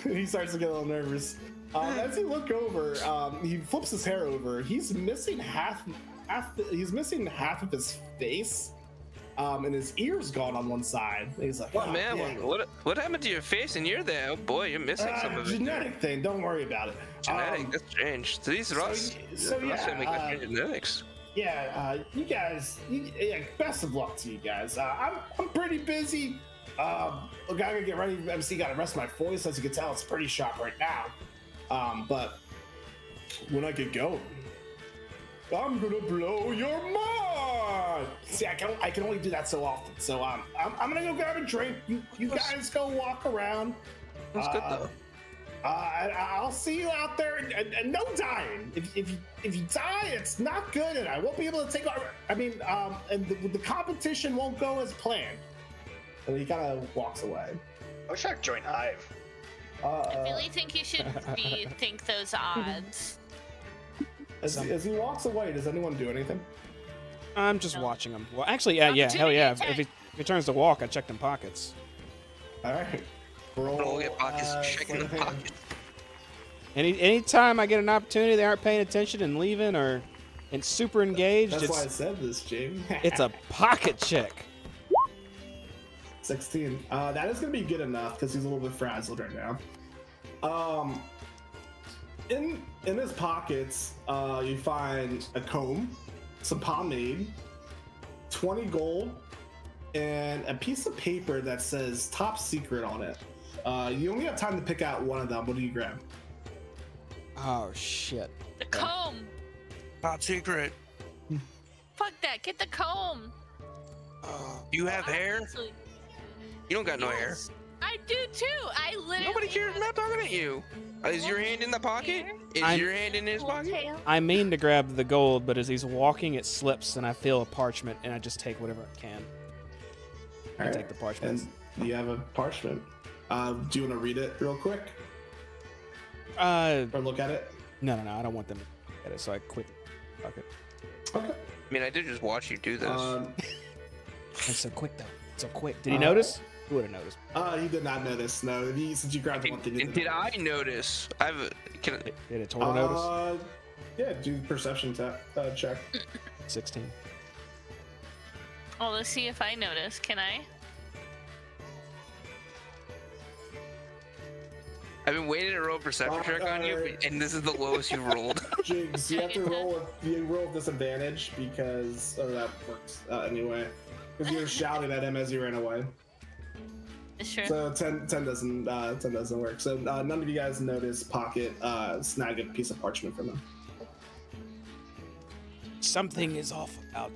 He starts to get a little nervous. As you look over, he flips his hair over. He's missing half of his face. and his ear's gone on one side. And he's like, Oh man, yeah. what happened to your face and you're there? Oh boy, you're missing some of it. Genetic thing. Don't worry about it. Genetic, that's strange. So these Ross, Ross family got your genetics. Yeah, you guys. Best of luck to you guys. I'm pretty busy. Look, I gotta get ready. MC gotta rest my voice. As you can tell, it's pretty sharp right now. But when I get going, I'm gonna blow your mind. See, I can only do that so often. So I'm gonna go grab a drink. You guys go walk around. That's good though. I'll see you out there, and no dying. If you die, it's not good, and I won't be able to take. And the competition won't go as planned. And he kind of walks away. I wish I'd join Hive. I really think you should think those odds. As he walks away, does anyone do anything? I'm just watching him. Well, actually, yeah, hell yeah. If he turns to walk, I check them pockets. All right. Roll get pockets, checking the pockets. Anytime I get an opportunity, they aren't paying attention and leaving or and super engaged. That's why I said this, James. It's a pocket check. 16. That is gonna be good enough because he's a little bit frazzled right now. In his pockets, you find a comb, some pomade, 20 gold, and a piece of paper that says "Top Secret" on it. You only have time to pick out one of them. What do you grab? Oh shit. The comb. Top secret. Fuck that. Get the comb. You have hair? Honestly, You don't got no hair. yes. I do too. I literally. Nobody cares. I'm not talking at you. Is your hand in the pocket? Is I'm- your hand in his pocket? Tail. I mean to grab the gold, but as he's walking, it slips, and I feel a parchment, and I just take whatever I can. I take the parchment. And you have a parchment. Do you want to read it real quick or look at it? No, I don't want them to look at it, so I quit. Fuck it. Okay. I mean, I did just watch you do this. It's so quick though. So quick. Did he notice? Who would have noticed? He did not notice. No, since you grabbed the one thing. And did I notice? Did a total notice? Yeah, do the perception check. 16. Oh, let's see if I notice. Can I? I've been waiting to roll a perception check on you, and this is the lowest you've rolled. Jigs, you have to roll with disadvantage because that works anyway. Because you were shouting at him as you ran away. Sure. So 10 doesn't work. So none of you guys notice Pocket snag a piece of parchment from him. Something is off about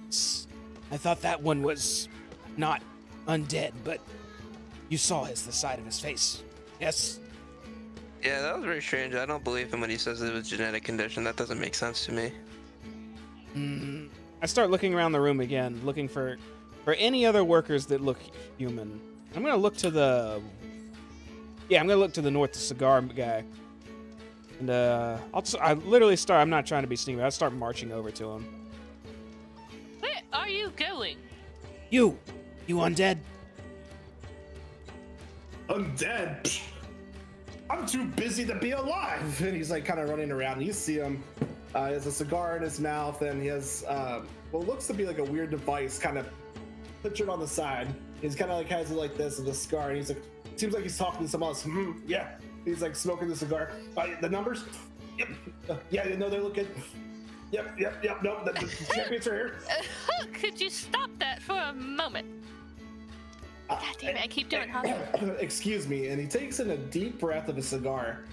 this. I thought that one was not undead, but you saw the side of his face. Yes? Yeah, that was very strange. I don't believe him when he says it was a genetic condition. That doesn't make sense to me. I start looking around the room again, looking for any other workers that look human. I'm gonna look to the north, the cigar guy. And I literally start. I'm not trying to be sneaky. I start marching over to him. Where are you going? You undead? Undead? Psh, I'm too busy to be alive. And he's like kind of running around. You see him. He has a cigar in his mouth, and he has what looks to be like a weird device kind of pictured on the side. He's kind of like has it like this with a cigar, and he's like, seems like he's talking to someone else. Yeah. He's like smoking the cigar. The numbers? Yep. Yeah, no, they look good. Yep. No, the champions are here. Could you stop that for a moment? God damn it, I keep doing it. Excuse me. And he takes in a deep breath of a cigar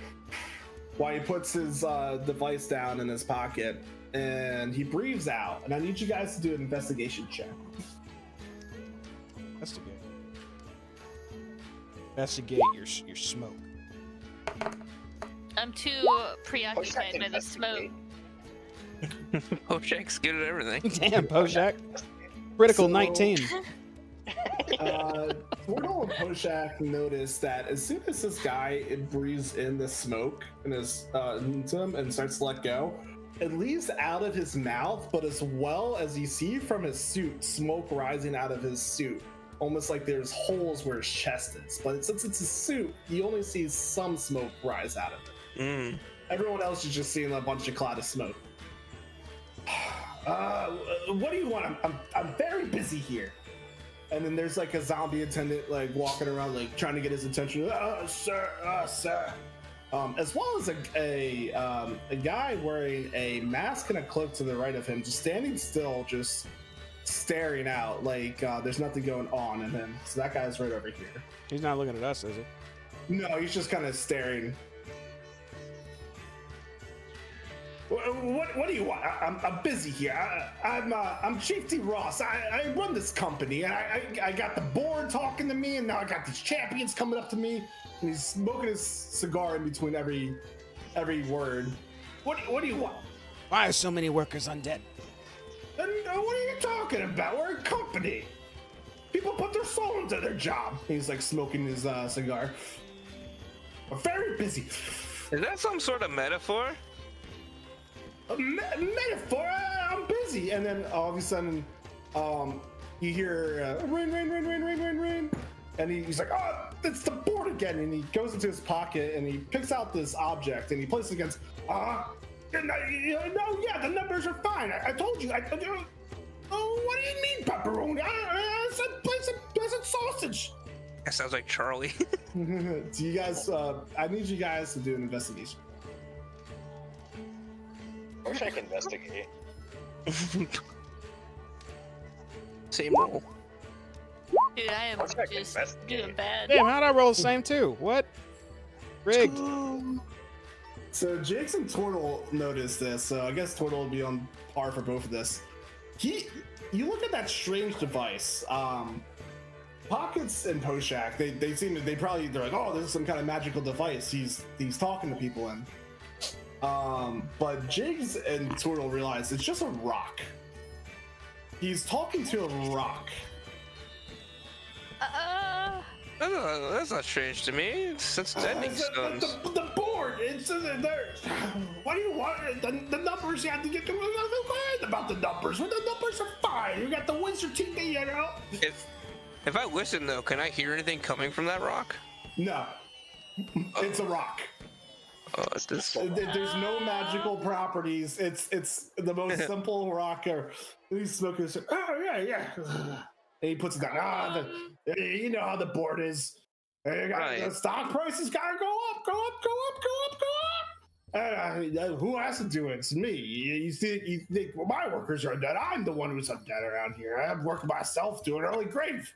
while he puts his device down in his pocket, and he breathes out. And I need you guys to do an investigation check. Investigate your smoke. I'm too preoccupied by the smoke. Poshak's good at everything. Damn, Poshak. Critical So- 19. Portal and Poshak notice that as soon as this guy breathes in the smoke and into him and starts to let go, it leaves out of his mouth, but as well as you see from his suit, smoke rising out of his suit. Almost like there's holes where his chest is. But since it's a suit, you only see some smoke rise out of it. Everyone else is just seeing a bunch of cloud of smoke. What do you want? I'm very busy here. And then there's like a zombie attendant like walking around like trying to get his attention. Sir. As well as a guy wearing a mask and a cloak to the right of him, just standing still, just staring out like there's nothing going on in him. So that guy's right over here. He's not looking at us, is he? No, he's just kind of staring. What do you want? I'm busy here. I'm Chief D. Ross. I run this company, and I got the board talking to me, and now I got these champions coming up to me, and he's smoking his cigar in between every word. What do you want? Why are so many workers undead? And what are you talking about? We're a company. People put their soul into their job. He's like smoking his cigar. I'm very busy. Is that some sort of metaphor? A metaphor. I'm busy, and then all of a sudden, you hear rain, and he's like, "Oh, it's the board again!" And he goes into his pocket and he picks out this object and he places it against. No, yeah, the numbers are fine. I told you. Oh, what do you mean, pepperoni? I said sausage. That sounds like Charlie. Do you guys? I need you guys to do an investigation. I wish I could investigate. Same role. Dude, I am I'll check just investigate. doing bad. Damn, how'd I roll the same too? What? Rigged. So Jakes and Tortle noticed this, so I guess Tortle will be on par for both of this. You look at that strange device. Pockets and Poshak, they're like, oh, this is some kind of magical device he's talking to people in. But Jigs and Tortle realize it's just a rock. He's talking to a rock. That's not strange to me. It's sending stones. The board. It's there. What do you want? The numbers you have to get. Go ahead about the numbers. Well, the numbers are fine. You got the wizard TV, you know. If I listen though, can I hear anything coming from that rock? No, it's a rock. It's this. There's no magical properties. It's the most simple rock ever. He's smoking. Oh yeah. And he puts it down. You know how the board is. The stock prices gotta go up. Who has to do it? It's me. You think well, my workers are dead. I'm the one who's undead around here. I'm working myself doing early grave.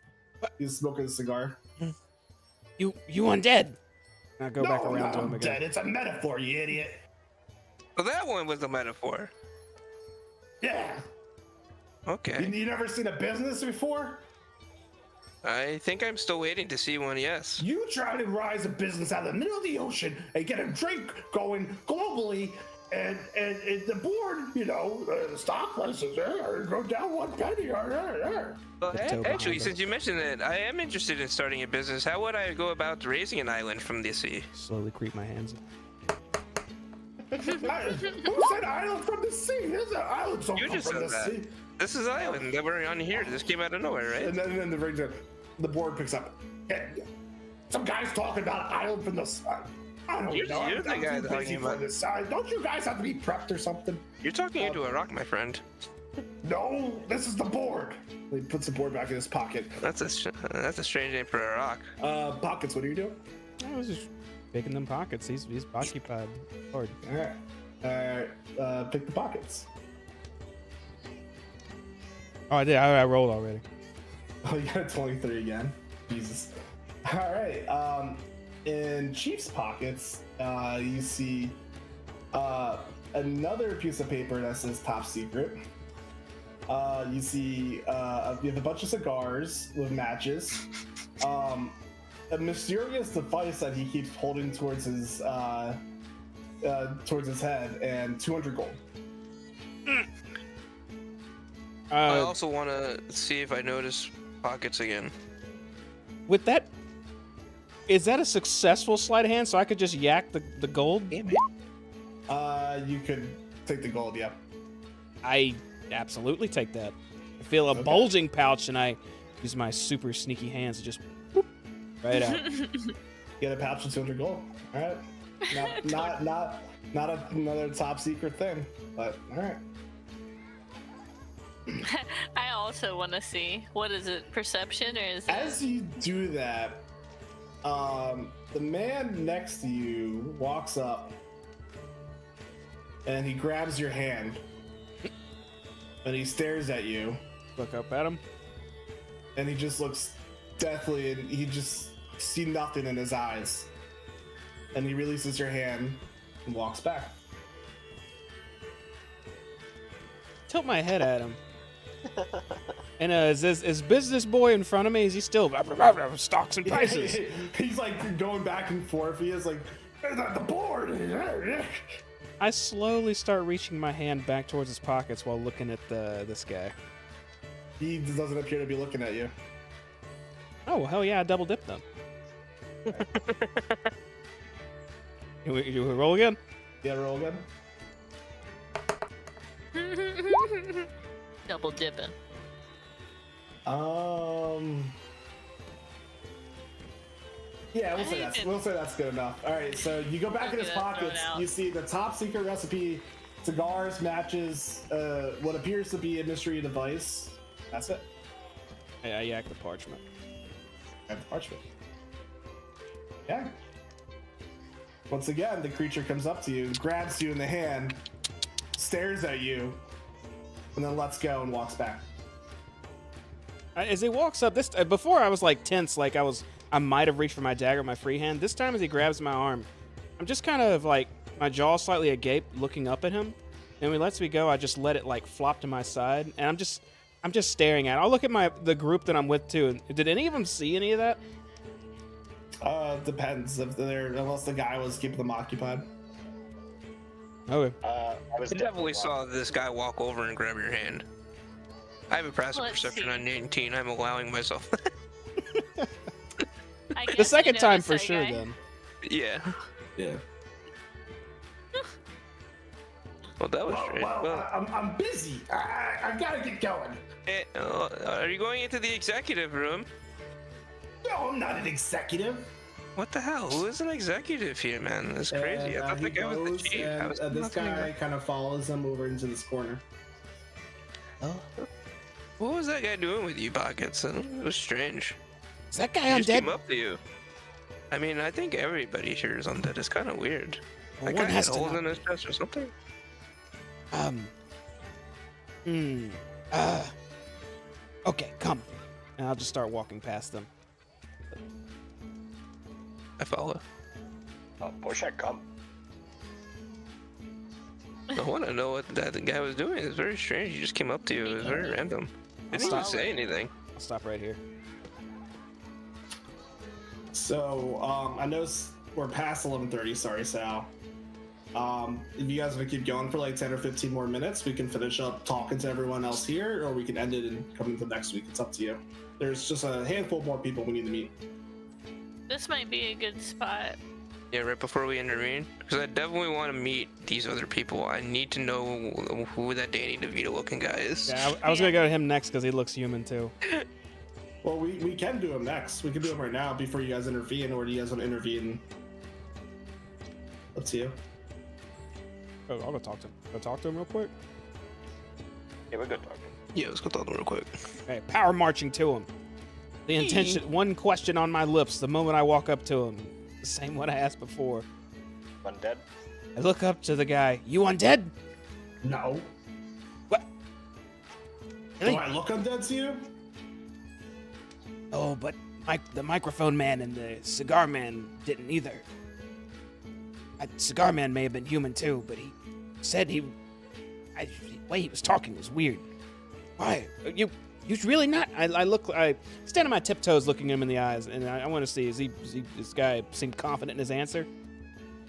He's smoking a cigar. You undead. Now go back around to him I'm again. dead. It's a metaphor, you idiot. Well, that one was a metaphor. Yeah. Okay. You never seen a business before? I think I'm still waiting to see one, yes. You try to rise a business out of the middle of the ocean and get a drink going globally, and the board, stock prices go down 1 penny. Well, toe actually, behind since you mentioned it, I am interested in starting a business. How would I go about raising an island from the sea? Slowly creep my hands in. Who said island from the sea? There's an island You just from said the that. sea. This is island that we're on here. This came out of nowhere, right? And then the board picks up. Some guy's talking about island from the side. I don't know. You're the guy I'm too talking busy about- for this side. Don't you guys have to be prepped or something? You're talking into a rock, my friend. No, this is the board. He puts the board back in his pocket. That's a strange name for a rock. Pockets, what are you doing? I was just picking them pockets. He's occupied. Lord. All right. Pick the pockets. Oh, I did. I rolled already. Oh, you got 23 again. Jesus. All right. In Chief's pockets, you see another piece of paper that says top secret. You see you have a bunch of cigars with matches. A mysterious device that he keeps holding towards his head, and 200 gold. I also want to see if I notice pockets again. With that, is that a successful sleight of hand? So I could just yak the gold? Damn it. You could take the gold, yeah. I absolutely take that. I feel a bulging pouch, and I use my super sneaky hands to just whoop, right out. Get a pouch of 200 gold. All right. Not another top secret thing, but all right. I also want to see. What is it? Perception or is it? As you do that, the man next to you walks up and he grabs your hand and he stares at you Look up at him. and he just looks deathly and he just see nothing in his eyes. And he releases your hand and walks back. Tilt my head at him. And is business boy in front of me? Is he still stocks and prices? He's like going back and forth. He is like, the board. I slowly start reaching my hand back towards his pockets while looking at this guy. He doesn't appear to be looking at you. Oh, well, hell yeah, I double dipped them. You roll again? Yeah, roll again. Double dipping. Yeah, we'll say that's good enough. All right, so you go back in his pockets. You see the top secret recipe, cigars, matches, what appears to be a mystery device. That's it. I yak the parchment. And the parchment. Yeah. Once again, the creature comes up to you, grabs you in the hand, stares at you, and then lets go and walks back. As he walks up, before I was like tense, like I might have reached for my dagger, my free hand. This time, as he grabs my arm, I'm just kind of like my jaw slightly agape, looking up at him. And when he lets me go, I just let it like flop to my side, and I'm just staring at it. I'll look at the group that I'm with too. Did any of them see any of that? Depends if unless the guy was keeping them occupied. Okay. I was I definitely saw this guy walk over and grab your hand. I have a passive Let's perception see. on 19. I'm allowing myself. I The guess second I time noticed for that sure, guy. then. Yeah. Yeah. Well, that was strange. Well, I'm busy. I gotta get going. are you going into the executive room? No, I'm not an executive. What the hell? Who is an executive here, man? That's crazy. I thought he the guy was the goes chief. and, I was this nothing guy about- kind of follows him over into this corner. What was that guy doing with you, Pockets? It was strange. Is that guy He just undead? came up to you. I mean, I think everybody here is undead. It's kind of weird. Well, That one guy had has to holes know. in his chest or something. Okay, come. And I'll just start walking past them. I follow. Oh, push that come. I want to know what that guy was doing. It's very strange. He just came up to you. It was very random. Didn't even stop. say anything. I'll stop right here. So, I know we're past 11:30. Sorry, Sal. If you guys want to keep going for like 10 or 15 more minutes, we can finish up talking to everyone else here, or we can end it and come into next week. It's up to you. There's just a handful more people we need to meet. This might be a good spot. Yeah, right before we intervene. Because I definitely want to meet these other people. I need to know who that Danny DeVito looking guy is. Yeah, I was gonna go to him next because he looks human too. Well, we can do them next. We can do them right now before you guys intervene, or do you guys want to intervene? Up to you. Oh, I'll go talk to him. Go talk to him real quick. Yeah, we're good talking. Yeah, let's go talk to him real quick. Okay, power marching to him. The intention, one question on my lips the moment I walk up to him. The same one I asked before. Undead? I look up to the guy. You undead? No. What? Do Really? I look undead to you? Oh, but the microphone man and the cigar man didn't either. Cigar man may have been human too, but he said the way he was talking was weird. Why? You really not? I stand on my tiptoes looking him in the eyes, and I want to see, is this guy seem confident in his answer?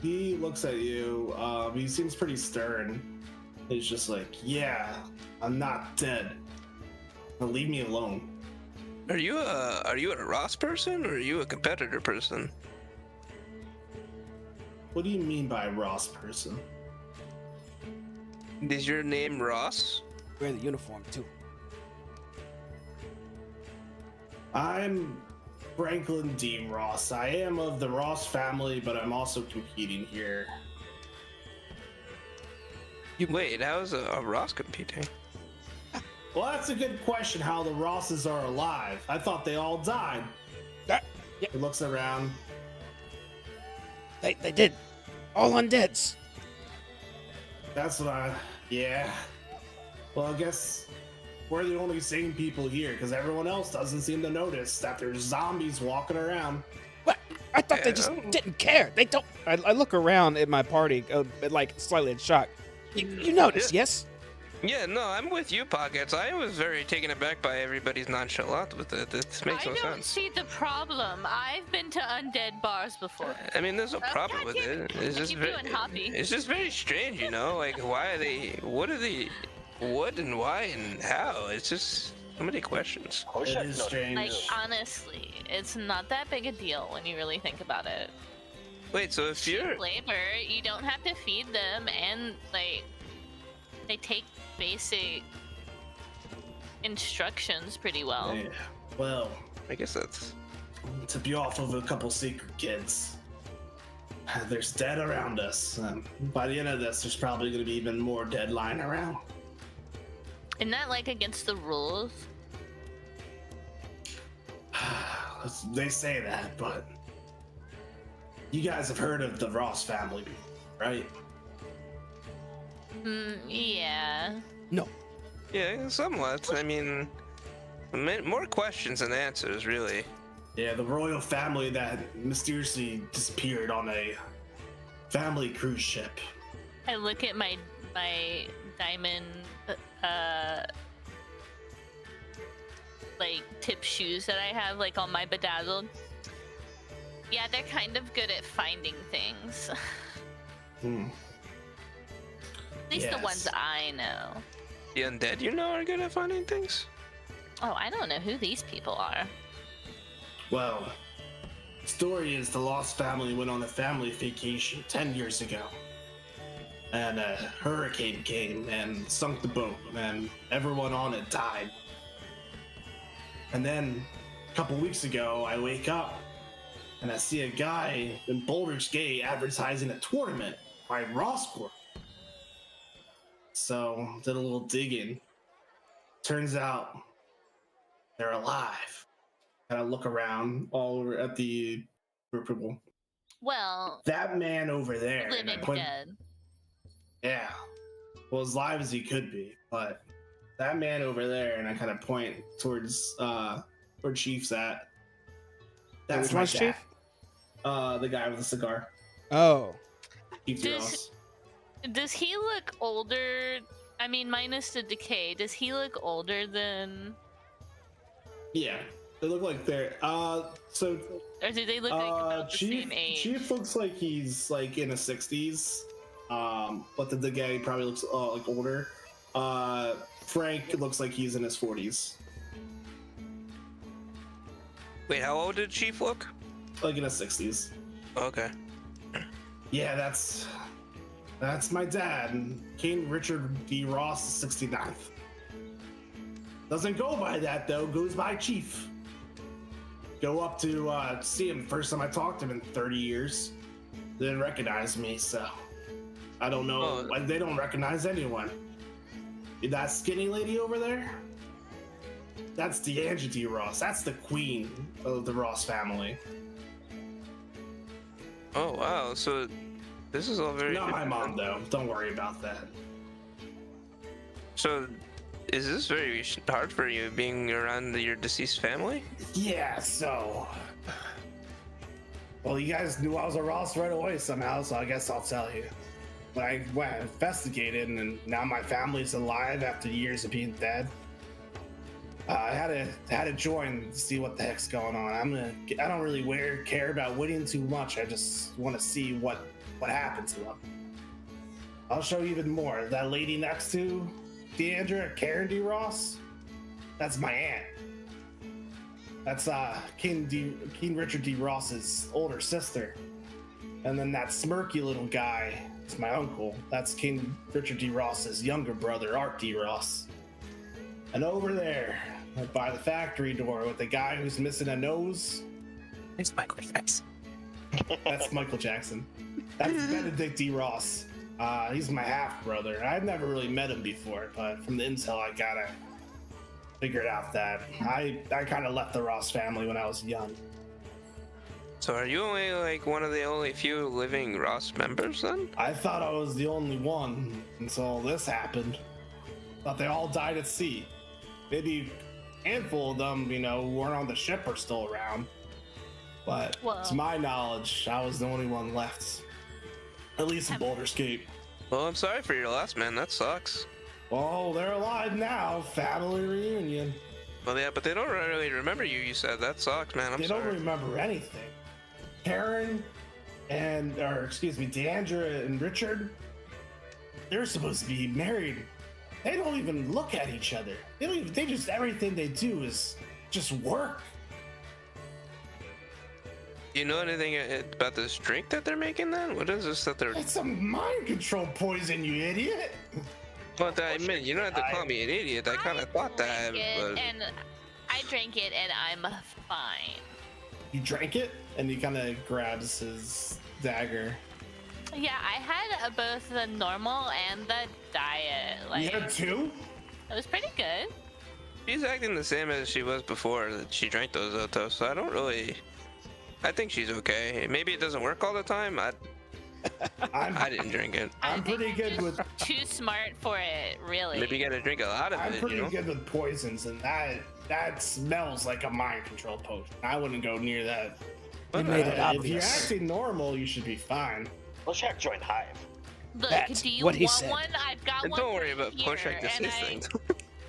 He looks at you. He seems pretty stern. He's just like, yeah, I'm not dead. Now leave me alone. Are you a Ross person or are you a competitor person? What do you mean by Ross person? Is your name Ross? Wear the uniform too. I'm Franklin D. Ross. I am of the Ross family, but I'm also competing here. Wait, how's a Ross competing? Well, that's a good question. How the Rosses are alive? I thought they all died. Yeah. He looks around. They did. All undeads. That's what I. Yeah. Well, I guess we're the only sane people here because everyone else doesn't seem to notice that there's zombies walking around. What? I thought they just didn't care. They don't. I look around at my party, like slightly in shock. You noticed, yes? Yeah, no, I'm with you, Pockets. I was very taken aback by everybody's nonchalance with it. This makes no I don't sense. see the problem. I've been to undead bars before. I mean, there's no problem with it. It's just keep very, doing hobby. it's just very strange, you know. Like, why are they? What are they? What and why and how? It's just so many questions. I wish It I is could know. strange. Like, honestly, it's not that big a deal when you really think about it. Wait, so if you're Cheap labor, you don't have to feed them, and like, they take basic instructions pretty well. Yeah. Well, I guess that's to be off of a couple secret kids. There's dead around us. By the end of this, there's probably going to be even more dead lying around. Isn't that like against the rules? They say that, but you guys have heard of the Ross family, right? Yeah. No. yeah, somewhat. I mean, more questions than answers, really. Yeah, the royal family that mysteriously disappeared on a family cruise ship. I look at my diamond like tip shoes that I have like on my bedazzled. Yeah, they're kind of good at finding things. Hmm. At least the Yes. ones I know. The undead, you know, are good at finding things. Oh, I don't know who these people are. Well, story is the Lost family went on a family vacation 10 years ago. And a hurricane came and sunk the boat, and everyone on it died. And then a couple weeks ago, I wake up and I see a guy in Boulder's Gate advertising a tournament by Ross Corp. So did a little digging. Turns out they're alive. And I look around all over at the group of people. Well, That man over there. and I living point- dead. Yeah. Well, as live as he could be, but that man over there, and I kind of point towards where Chief's at. That's Which my one's dad. Chief? The guy with the cigar. Oh. Chief Does- Ross. Does he look older? I mean, minus the decay. Does he look older than, Yeah. They look like they're so or do they look like about the Chief same age? Chief looks like he's like in his 60s. But the guy probably looks like older. Frank looks like he's in his 40s. Wait, how old did Chief look? Like in his 60s. Okay. Yeah, that's my dad, King Richard D. Ross, 69th. Doesn't go by that though, goes by Chief. Go up to see him. First time I talked to him in 30 years. They didn't recognize me, so I don't know. Oh. They don't recognize anyone. That skinny lady over there? That's DeAndre D. Ross. That's the queen of the Ross family. Oh wow, so this is all very. Not my different. mom though. Don't worry about that. So, is this very hard for you being around your deceased family? Yeah, so. Well, you guys knew I was a Ross right away somehow, so I guess I'll tell you. When I went and investigated, and now my family's alive after years of being dead. I had to join to see what the heck's going on. I don't really care about winning too much. I just want to see what happened to them. I'll show you even more. That lady next to Deandra, Karen D. Ross, that's my aunt. That's King Richard D. Ross's older sister. And then that smirky little guy is my uncle. That's King Richard D. Ross's younger brother, Art D. Ross. And over there, by the factory door with the guy who's missing a nose, It's Michael Jackson. that's Michael Jackson. That's Benedict D. Ross. He's my half brother. I've never really met him before, but from the intel I got, figured out that I kind of left the Ross family when I was young. So are you only like one of the only few living Ross members then? I thought I was the only one until this happened. Thought they all died at sea. Maybe a handful of them, who weren't on the ship are still around. But Whoa. to my knowledge, I was the only one left. At least in Baldur's Gate. Well, I'm sorry for your loss, man. That sucks. Oh, they're alive now. Family reunion. Well, yeah, but they don't really remember you. You said that sucks, man. I'm They sorry. don't remember anything. Karen Deandra and Richard, they're supposed to be married. They don't even look at each other. They just everything they do is just work. Do you know anything about this drink that they're making then? What is this that they're... It's a mind control poison, you idiot. Well, I mean, you don't have to call me an idiot. I kind of thought that, but... And I drank it, and I'm fine. You drank it, and he kind of grabs his dagger. Yeah, I had both the normal and the diet. You had two? It was pretty good. She's acting the same as she was before that she drank those Otos, so I don't really... I think she's okay. Maybe it doesn't work all the time. I didn't drink it. I'm pretty good with. Too smart for it, really. Maybe you gotta drink a lot of I'm it, pretty you know? good with poisons, and that smells like a mind control potion. I wouldn't go near that. They made it If you're obvious. acting normal, you should be fine. Poshak joined Hive. Look, That's do you what he want said. one? I've got And one. don't worry about here, Poshak and this thing.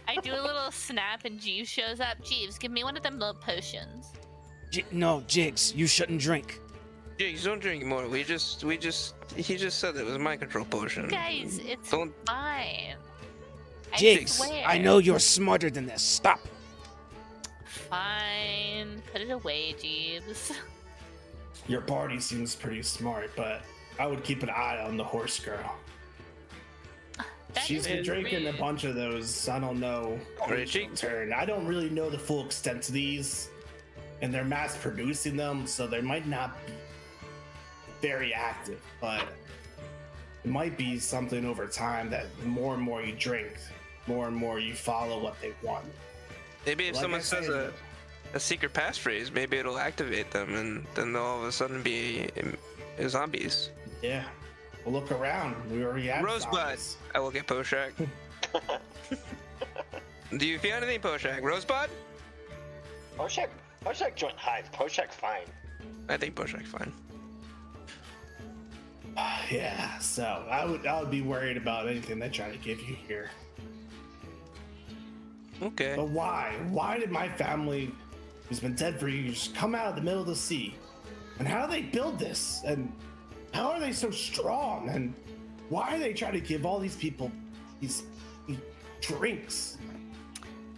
I do a little snap, and Jeeves shows up. Jeeves, give me one of them little potions. No, Jigs, you shouldn't drink. Jigs, don't drink more. He just said it was a mind control potion. Guys, it's Don't- fine. Jigs, swear. I know you're smarter than this. Stop. Fine. Put it away, Jeeves. Your party seems pretty smart, but I would keep an eye on the horse girl. That She's is been drinking a rude. bunch of those. I don't know. Richie? Turn. I don't really know the full extent of these, and they're mass producing them, so they might not be very active, but it might be something over time that the more and more you drink, more and more you follow what they want. Maybe if Like someone I says said- a secret passphrase, maybe it'll activate them, and then they'll all of a sudden be zombies. Yeah. Well, look around. We already have Rosebud. zombies. I will get Poshak. Do you feel anything, Poshak? Rosebud? Poshak joined Hive. Poshak's fine. I think Poshak's fine. Yeah. So I would be worried about anything they try to give you here. Okay. But why? Why did my family, who's been dead for years, come out of the middle of the sea? And how do they build this? And how are they so strong? And why are they trying to give all these people these drinks?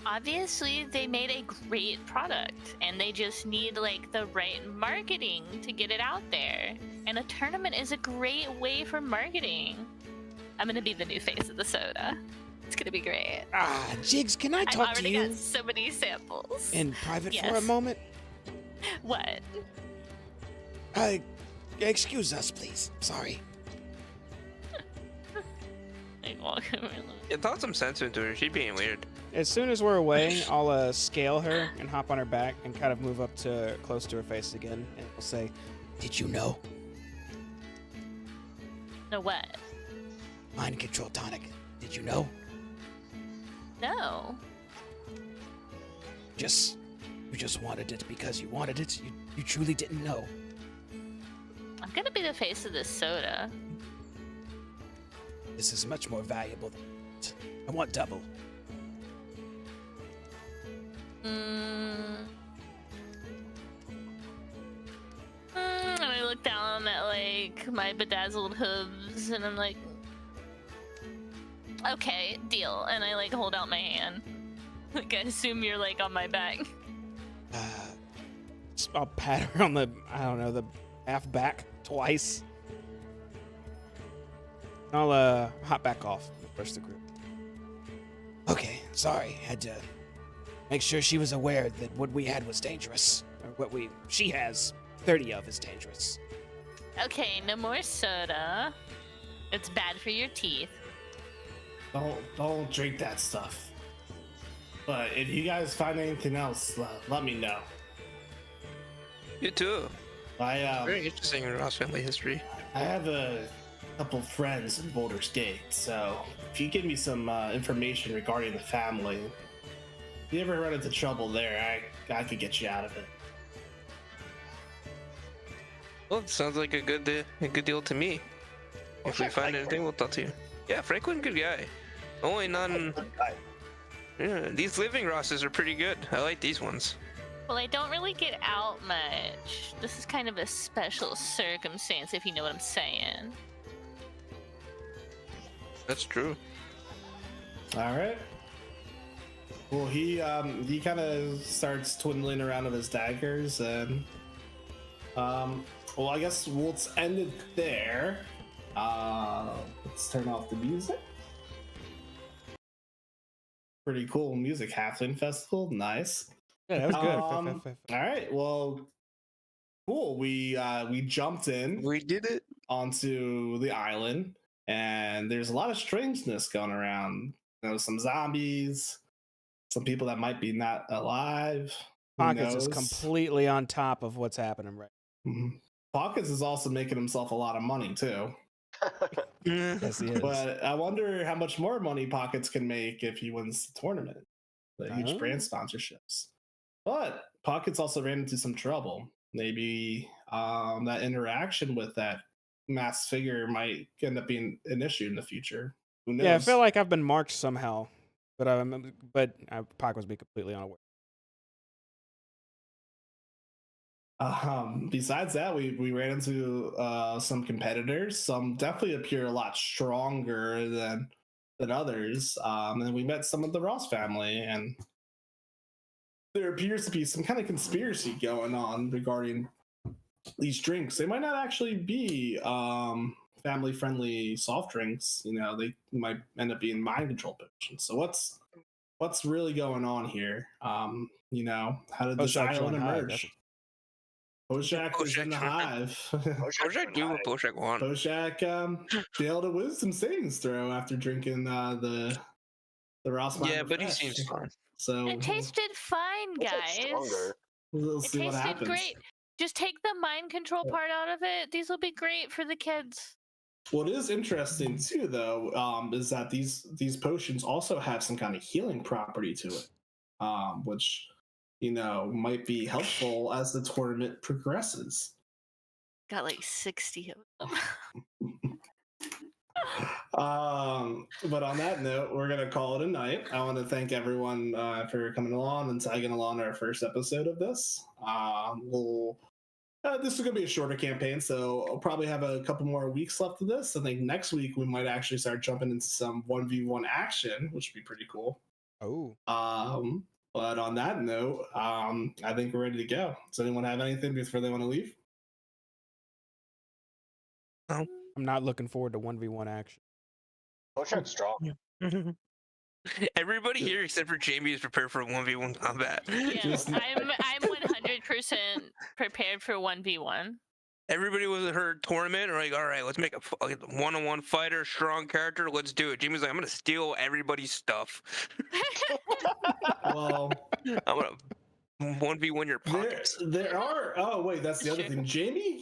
Obviously, they made a great product, and they just need like the right marketing to get it out there. And a tournament is a great way for marketing. I'm gonna be the new face of the soda. It's gonna be great. Jigs, can I I've talk to already you got so many samples. in private for a Yes. moment? What? Excuse us, please. Sorry. Like, walking around. Yeah, toss some sense into her. She's being weird. As soon as we're away, I'll scale her and hop on her back and kind of move up to close to her face again, and we'll say, "Did you know? No, what? Mind control tonic. Did you know? No. You just wanted it because you wanted it. You truly didn't know. I'm gonna be the face of this soda. This is much more valuable than it. I want double. And I look down at like my bedazzled hooves, and I'm like, okay, deal. And I like hold out my hand. Like I assume you're like on my back. I'll pat her on the, the half back twice. I'll hop back off and approach the group. Okay, sorry. Had to make sure she was aware that what we had was dangerous. Or she has 30 of is dangerous. Okay, no more soda. It's bad for your teeth. Don't drink that stuff. But if you guys find anything else, let me know. You too. I Very interesting Ross family history. I have a couple friends in Boulder's Gate, so if you give me some information regarding the family, if you ever run into trouble there, I could get you out of it. Well, it sounds like a good deal to me. If we find anything, we'll talk to you. Yeah, Franklin, good guy. Only none. Yeah, these living Rosses are pretty good. I like these ones. Well, I don't really get out much. This is kind of a special circumstance, if you know what I'm saying. That's true. All right. Well, he kind of starts twiddling around with his daggers, and well, I guess we'll end it there. Let's turn off the music. Pretty cool music, Halfling Festival, nice. Yeah, that was good. All right, well, cool. We jumped in. We did it. Onto the island, and there's a lot of strangeness going around. You know, some zombies, some people that might be not alive. Pockets is completely on top of what's happening right now. Pockets is also making himself a lot of money too. Yes, he is. But I wonder how much more money Pockets can make if he wins the tournament, the huge brand sponsorships. But Pockets also ran into some trouble. Maybe that interaction with that masked figure might end up being an issue in the future. Who knows? Yeah, I feel like I've been marked somehow, but Pockets be completely unaware. Besides that, we ran into some competitors. Some definitely appear a lot stronger than others. And we met some of the Ross family, and there appears to be some kind of conspiracy going on regarding these drinks. They might not actually be family-friendly soft drinks. You know, they might end up being mind control potions. So what's really going on here? You know, how did this island emerge? Poshak was in the hive. Poshak knew what Poshak wanted. Poshak failed a wisdom savings throw after drinking the Ross. Yeah, but he seems fine. So it tasted fine, guys. We'll see what happens. It tasted great. Just take the mind control part out of it. These will be great for the kids. What is interesting too, though, is that these potions also have some kind of healing property to it, which, you know, might be helpful as the tournament progresses. Got like 60 of them. But on that note, we're gonna call it a night. I want to thank everyone for coming along and tagging along our first episode of this. This is gonna be a shorter campaign, so I'll probably have a couple more weeks left of this. I think next week we might actually start jumping into some 1v1 action, which would be pretty cool. Oh. But on that note, I think we're ready to go. Does anyone have anything before they want to leave? No. I'm not looking forward to 1v1 action. Poshak's strong. Everybody here except for Jamie is prepared for 1v1 combat. Yeah, I'm 100% prepared for 1v1. Everybody was at her tournament, or like, all right, let's make a one-on-one fighter, strong character. Let's do it. Jamie's like, I'm gonna steal everybody's stuff. Well, I'm gonna 1v1 your pockets. There are. Oh wait, that's the other thing. Jamie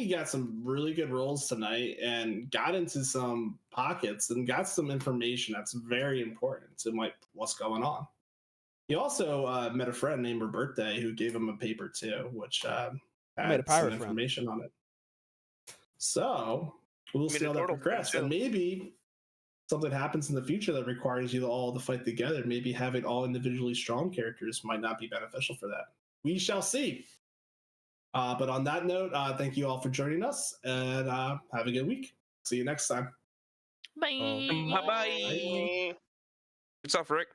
got some really good rolls tonight and got into some pockets and got some information that's very important to what's going on. He also met a friend named Roberta who gave him a paper too, which made a pirate some information on it. So we'll see how that progresses, and maybe something happens in the future that requires you all to fight together. Maybe having all individually strong characters might not be beneficial for that. We shall see. But on that note, thank you all for joining us, and have a good week. See you next time. Bye. Bye-bye. Bye. What's up, Rick?